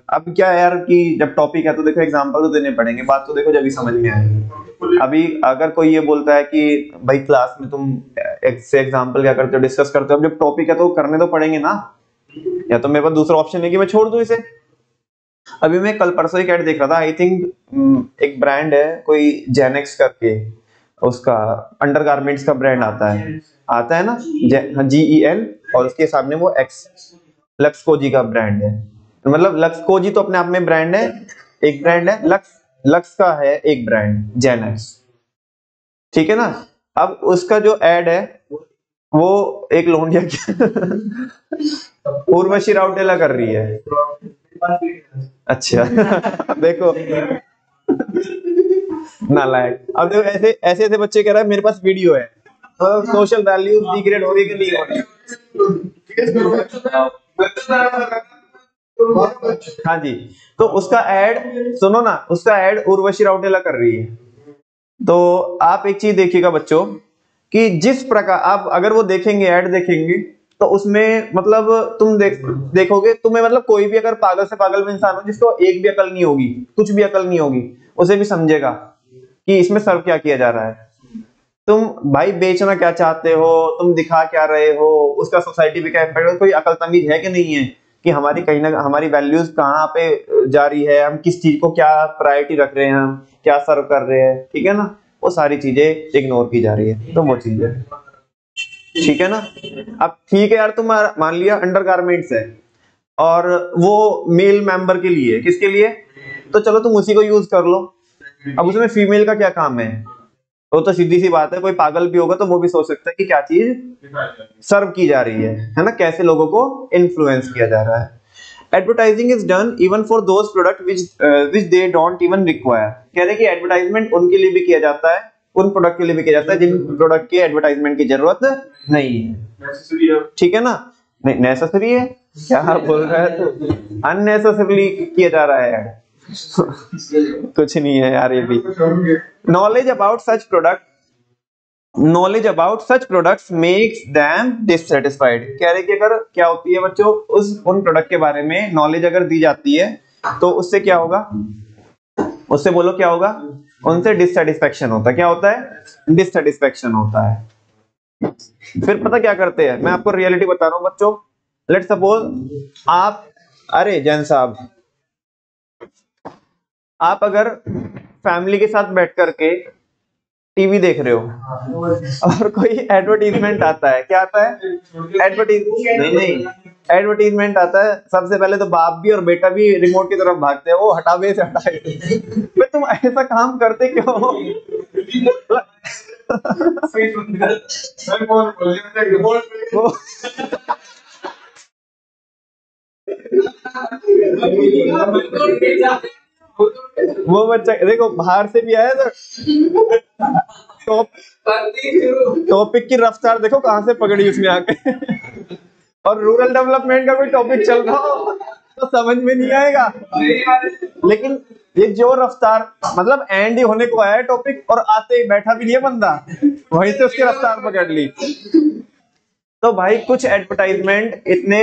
अब क्या है यार, कि जब टॉपिक है तो देखो एग्जांपल तो देने पड़ेंगे, बात तो देखो जब भी समझ में आएगी। अभी अगर कोई ये बोलता है कि भाई क्लास में तुम एक से एग्जांपल क्या करते हो, डिस्कस करते हो, अब जब टॉपिक है तो करने तो पड़ेंगे ना, या तो मेरे पास दूसरा ऑप्शन है कि मैं छोड़ दूं इसे। अभी मैं कल परसों एक ऐड देख रहा था, आई थिंक एक ब्रांड है कोई जेनेक्स करके, उसका अंडरगारमेंट्स का ब्रांड आता है ना, GEN, और उसके सामने वो एक्स, लक्सकोजी का ब्रांड है। मतलब लक्सकोजी तो अपने आप में ब्रांड है, एक ब्रांड है, लक्स का है एक ब्रांड जेनेक्स, ठीक है ना। अब उसका जो एड है वो एक लोंडिया की उर्वशी राउटेला कर रही है। अच्छा देखो नालायक। अब देखो ऐसे ऐसे ऐसे बच्चे कह रहा है मेरे पास वीडियो है, तो सोशल वैल्यूज डिग्रेड हो रही है कि नहीं हो रही? हाँ जी, तो उसका ऐड सुनो ना, उसका ऐड उर्वशी राउटेला कर रही है। तो आप एक चीज देखिएगा बच्चों कि जिस प्रकार आप अगर वो देखेंगे ऐड देखेंगे तो उसमें मतलब तुम देखोगे तुम्हें मतलब कोई भी अगर पागल से पागल भी इंसान हो जिसको एक भी अकल नहीं होगी, कुछ भी अकल नहीं होगी, उसे भी समझेगा कि इसमें सर्व क्या किया जा रहा है। तुम भाई बेचना क्या चाहते हो, तुम दिखा क्या रहे हो, उसका सोसाइटी पे क्या इम्पैक्ट, कोई अकल तमीज है कि नहीं है कि हमारी कहीं ना हमारी वैल्यूज कहाँ पे जा रही है, हम किस चीज को क्या प्रायोरिटी रख रहे हैं, हम क्या सर्व कर रहे हैं, ठीक है ना, वो सारी चीजें इग्नोर की जा रही है। तो वो चीज है, ठीक है ना। अब ठीक है यार, तुम मान लिया अंडरगारमेंट्स है और वो मेल मेंबर के लिए, किसके लिए, तो चलो तुम उसी को यूज कर लो। अब उसमें फीमेल का क्या काम है, वो तो सीधी सी बात है, कोई पागल भी होगा तो वो भी सोच सकता है कि क्या चीज सर्व की जा रही है ना, कैसे लोगों को इन्फ्लुएंस किया जा रहा है। Advertising is done even for those product which they don't even require. कह रहे कि एडवर्टाइजमेंट उनके लिए भी किया जाता है, उन प्रोडक्ट के लिए भी किया जाता है जिन प्रोडक्ट के एडवर्टाइजमेंट की जरूरत नहीं है, ठीक है ना। नहीं नेसेसरी है, क्या बोल रहा है तू, अननेसेसरली किया जा रहा है कुछ नहीं है यार ये भी। Knowledge about such products makes them dissatisfied. कह रहे कि अगर क्या होती है बच्चों, उन प्रोडक्ट के बारे में नॉलेज अगर दी जाती है तो उससे क्या होगा, उससे बोलो क्या होगा, उनसे डिससैटिस्फैक्शन होता है। क्या होता है, डिससैटिस्फैक्शन होता है। फिर पता क्या करते हैं, मैं आपको रियलिटी बता रहा हूं बच्चों। लेट सपोज आप, अरे जैन साहब, आप अगर फैमिली के साथ बैठ करके टीवी देख रहे हो और कोई एडवर्टीजमेंट आता है, क्या आता है, एडवर्टीजमेंट आता है, सबसे पहले तो बाप भी और बेटा भी रिमोट की तरफ भागते हैं, वो हटावे से हटावे। तुम ऐसा काम करते क्यों हो? वो बच्चा देखो बाहर से भी आया तो टॉपिक की रफ्तार देखो कहां से पकड़ी उसने आके। और रूरल डेवलपमेंट का कोई टॉपिक चल रहा हो तो समझ में नहीं आएगा, लेकिन ये जो रफ्तार मतलब एंड ही होने को आया टॉपिक और आते ही बैठा भी नहीं है बंदा, वहीं से उसकी रफ्तार पकड़ ली। तो भाई कुछ एडवर्टाइजमेंट इतने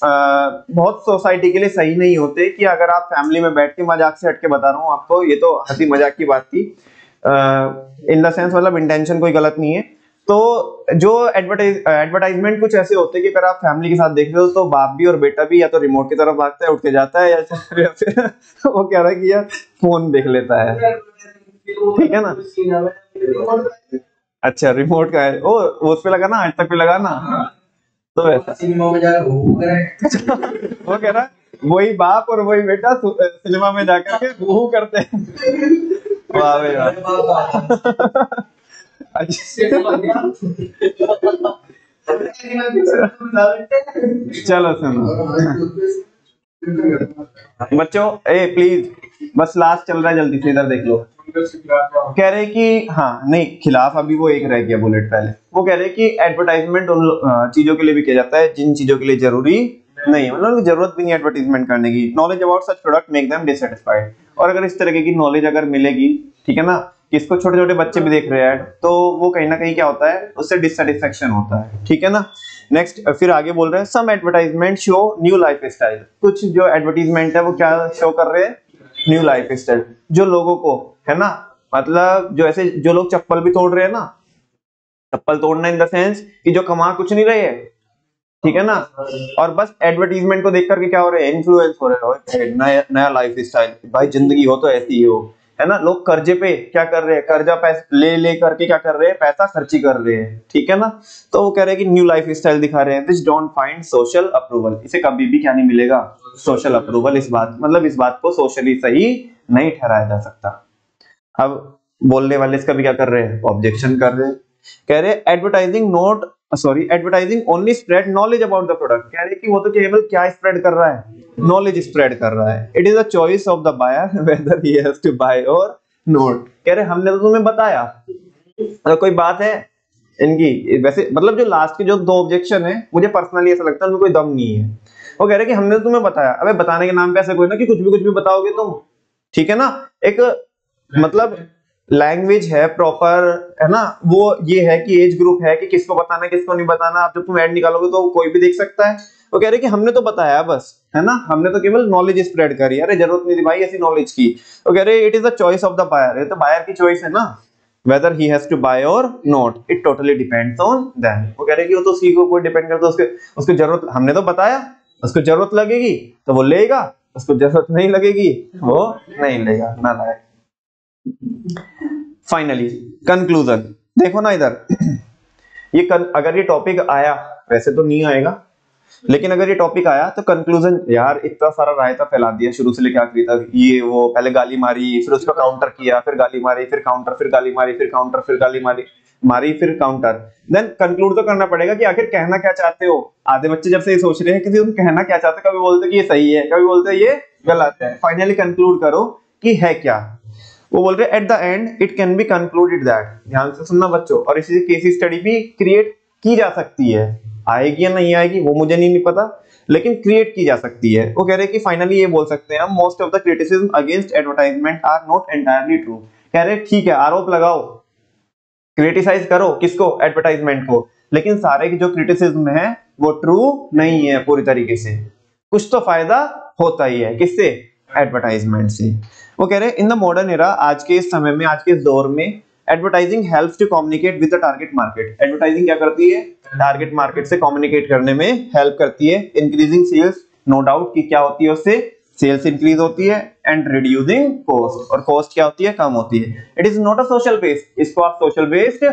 बहुत सोसाइटी के लिए सही नहीं होते कि अगर आप फैमिली में बैठ के, मजाक से हट के बता रहा हूँ आपको, ये तो हंसी मजाक की बात थी, इन द सेंस मतलब इंटेंशन कोई गलत नहीं है। तो जो एडवर्टाइजमेंट कुछ ऐसे होते हैं कि अगर आप फैमिली के साथ देख रहे हो तो बाप भी और बेटा भी या तो रिमोट की तरफ भागता है, उठ के जाता है, या फिर वो कह रहा है कि यार फोन देख लेता है, ठीक है ना। अच्छा रिमोट का है, ओ उस पे लगा ना, आज तक पे लगा ना, तो ऐसा सिनेमा में जाकर वो कह रहा है वही बाप और वही बेटा सिनेमा में जाकर के बूहू करते हैं। वाह भाई वाह। चलो सुनो बच्चों, ए प्लीज बस लास्ट चल रहा है, जल्दी से इधर देख लो। कह रहे कि हाँ नहीं खिलाफ, अभी वो एक रह गया बुलेट पहले। वो कह रहे कि एडवर्टाइजमेंट उन चीजों के लिए भी किया जाता है जिन चीजों के लिए जरूरी नहीं, मतलब जरूरत भी नहीं एडवर्टाइजमेंट करने की। Knowledge about such product make them dissatisfied. और अगर इस तरह की नॉलेज अगर मिलेगी, ठीक है ना, किसको छोटे छोटे बच्चे भी देख रहे हैं तो वो कहीं ना कहीं क्या होता है, उससे डिससैटिस्फैक्शन होता है, ठीक है ना। नेक्स्ट फिर आगे बोल रहे हैं some advertisement show new lifestyle. कुछ जो एडवर्टाइजमेंट है वो क्या शो कर रहे हैं, न्यू लाइफ स्टाइल, जो लोगों को है ना, मतलब जो ऐसे जो लोग चप्पल भी तोड़ रहे हैं ना, चप्पल तोड़ना इन द सेंस कि जो कमा कुछ नहीं रहे है, ठीक है ना, और बस एडवर्टीजमेंट को देख करके क्या हो रहे हैं, इन्फ्लुएंस हो रहे हैं, नया नया लाइफ स्टाइल, भाई जिंदगी हो तो ऐसी ही हो, है ना। लोग कर्जे पे क्या कर रहे हैं, कर्जा पैसे ले करके क्या कर रहे हैं, पैसा खर्ची कर रहे हैं, ठीक है ना। तो वो कह रहे हैं कि न्यू लाइफ स्टाइल दिखा रहे हैं, which don't find social approval. इसे कभी भी क्या नहीं मिलेगा, सोशल अप्रूवल। इस बात मतलब इस बात को सोशली सही नहीं ठहराया जा सकता। अब बोलने वाले इसका भी क्या कर रहे हैं, ऑब्जेक्शन कर रहे हैं। कह रहे हैं advertising not sorry advertising only spread knowledge about the product, कह रहे कि वो तो केवल क्या स्प्रेड कर रहा है, नॉलेज स्प्रेड कर रहा है। It is a choice of the buyer whether he has to buy और नॉट, कह रहे हमने तो तुम्हें बताया। अगर कोई बात है इनकी, वैसे मतलब जो लास्ट के जो दो ऑब्जेक्शन है मुझे पर्सनली ऐसा लगता है उनमें कोई दम नहीं है। वो कह रहे कि हमने तो तुम्हें बताया, अबे बताने के नाम पे ऐसे कोई ना कि कुछ भी बताओगे तुम, ठीक है ना। एक मतलब लैंग्वेज है प्रॉपर, है ना, वो ये है कि एज ग्रुप है कि किसको बताना किसको नहीं बताना। आप जब तुम ऐड निकालोगे तो कोई भी देख सकता है। वो कह रहे कि हमने तो बताया बस, है ना, हमने तो केवल नॉलेज स्प्रेड करी, अरे जरूरत नहीं थी भाई ऐसी नॉलेज की। वो कह रहे it is the choice of the buyer, ये तो बायर की चॉइस है ना, whether he has to buy or not it totally depends on them। वो कह रहे कि वो तो उसी के ऊपर डिपेंड करता है, उसको जरूरत, हमने तो बताया, उसको जरूरत लगेगी तो वो लेगा, उसको जरूरत नहीं लगेगी वो नहीं लेगा, ना लाए। फाइनली कंक्लूजन देखो ना इधर, ये अगर ये टॉपिक आया, वैसे तो नहीं आएगा, लेकिन अगर ये टॉपिक आया तो कंक्लूजन, यार इतना सारा रायता फैला दिया शुरू से लेकर आखिरी तक, ये वो पहले गाली मारी, फिर उसका काउंटर किया, फिर गाली मारी, फिर काउंटर, फिर गाली मारी, फिर काउंटर, फिर गाली मारी फिर काउंटर। देन कंक्लूड तो करना पड़ेगा कि आखिर कहना क्या चाहते हो। आधे बच्चे जब से ये सोच रहे हैं कि तुम कहना क्या चाहते हो, कभी बोलते कि ये सही है, कभी बोलते ये गलत है, फाइनली कंक्लूड करो कि है क्या। वो बोल रहे at the end it can be concluded that, ध्यान से सुनना बच्चों, और इसी केस स्टडी भी क्रिएट की जा सकती है, आएगी या नहीं आएगी वो मुझे नहीं पता, लेकिन क्रिएट की जा सकती है। वो कह रहे कि फाइनली ये बोल सकते हैं हम, most of the criticism against advertisement are not entirely true. कह रहे ठीक है आरोप लगाओ, क्रिटिसाइज करो किसको, एडवर्टाइजमेंट को, लेकिन सारे की जो क्रिटिसिज्म है वो ट्रू नहीं है पूरी तरीके से, कुछ तो फायदा होता ही है किससे, एडवर्टाइजमेंट से। वो कह रहे इन द मॉडर्न एरा, आज के इस समय में, आज के इस दौर में, advertising helps to communicate with the target market. Advertising क्या करती है, टारगेट मार्केट से कम्युनिकेट करने में हेल्प करती है। इंक्रीजिंग सेल्स, नो डाउट कि क्या होती है उससे, सेल्स इंक्रीज होती है, एंड रिड्यूसिंग कॉस्ट, और कॉस्ट क्या होती है, कम होती है। It is not a social based, इसको आप सोशल बेस्ड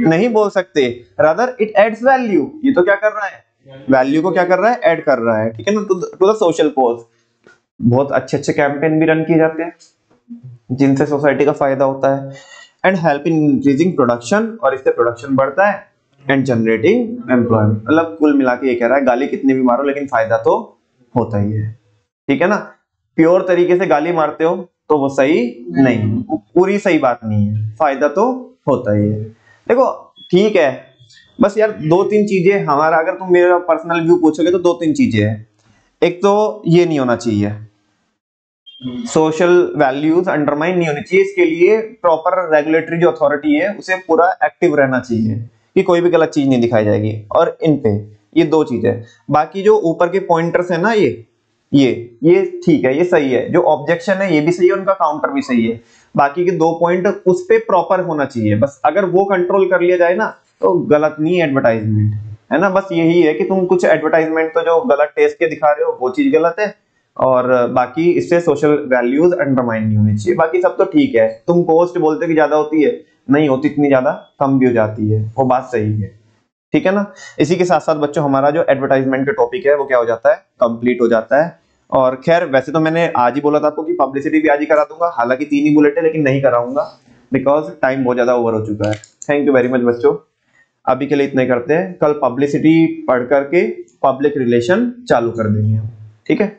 नहीं बोल सकते, रादर इट एड्स वैल्यू। ये तो क्या कर रहा है, वैल्यू को क्या कर रहा है, ऐड कर रहा है, ठीक है ना, टू द सोशल कॉज। बहुत अच्छे अच्छे कैंपेन भी रन किए जाते हैं जिनसे सोसाइटी का फायदा होता है। And help in increasing production, और इससे प्रोडक्शन बढ़ता है, एंड जनरेटिंग एम्प्लॉयमेंट। मतलब कुल मिला के ये कह रहा है गाली कितनी भी मारो लेकिन फायदा तो होता ही है, ठीक है ना। प्योर तरीके से गाली मारते हो तो वो सही नहीं, पूरी सही बात नहीं है, फायदा तो होता ही है। देखो ठीक है, बस यार दो तीन चीजें हमारा, अगर तुम मेरा पर्सनल व्यू पूछोगे तो दो तीन चीजें हैं। एक तो ये नहीं होना चाहिए, सोशल वैल्यूज अंडरमाइन नहीं होनी चाहिए, इसके लिए प्रॉपर रेगुलेटरी जो अथॉरिटी है उसे पूरा एक्टिव रहना चाहिए कि कोई भी गलत चीज नहीं दिखाई जाएगी। और इन पे ये दो चीजें, बाकी जो ऊपर के पॉइंटर्स है ना, ये ठीक है, ये सही है, जो ऑब्जेक्शन है ये भी सही है, उनका काउंटर भी सही है, बाकी के दो पॉइंट उस पे प्रॉपर होना चाहिए। बस अगर वो कंट्रोल कर लिया जाए ना तो गलत नहीं एडवर्टाइजमेंट, है ना। बस यही है कि तुम कुछ एडवर्टाइजमेंट तो जो गलत टेस्ट के दिखा रहे हो वो चीज गलत है, और बाकी इससे सोशल वैल्यूज अंडरमाइन नहीं होनी चाहिए। बाकी सब तो ठीक है, तुम कॉस्ट बोलते कि ज्यादा होती है, नहीं होती इतनी ज्यादा, कम भी हो जाती है, वो बात सही है, ठीक है ना। इसी के साथ साथ बच्चों हमारा जो एडवर्टाइजमेंट का टॉपिक है वो क्या हो जाता है, कंप्लीट हो जाता है। और खैर वैसे तो मैंने आज ही बोला था आपको कि पब्लिसिटी भी आज ही करा दूंगा, हालांकि 3 ही बुलेट है, लेकिन नहीं कराऊंगा बिकॉज टाइम बहुत ज्यादा ओवर हो चुका है। थैंक यू वेरी मच बच्चों, अभी के लिए इतने करते हैं, कल पब्लिसिटी पढ़ करके पब्लिक रिलेशन चालू कर देंगे, ठीक है।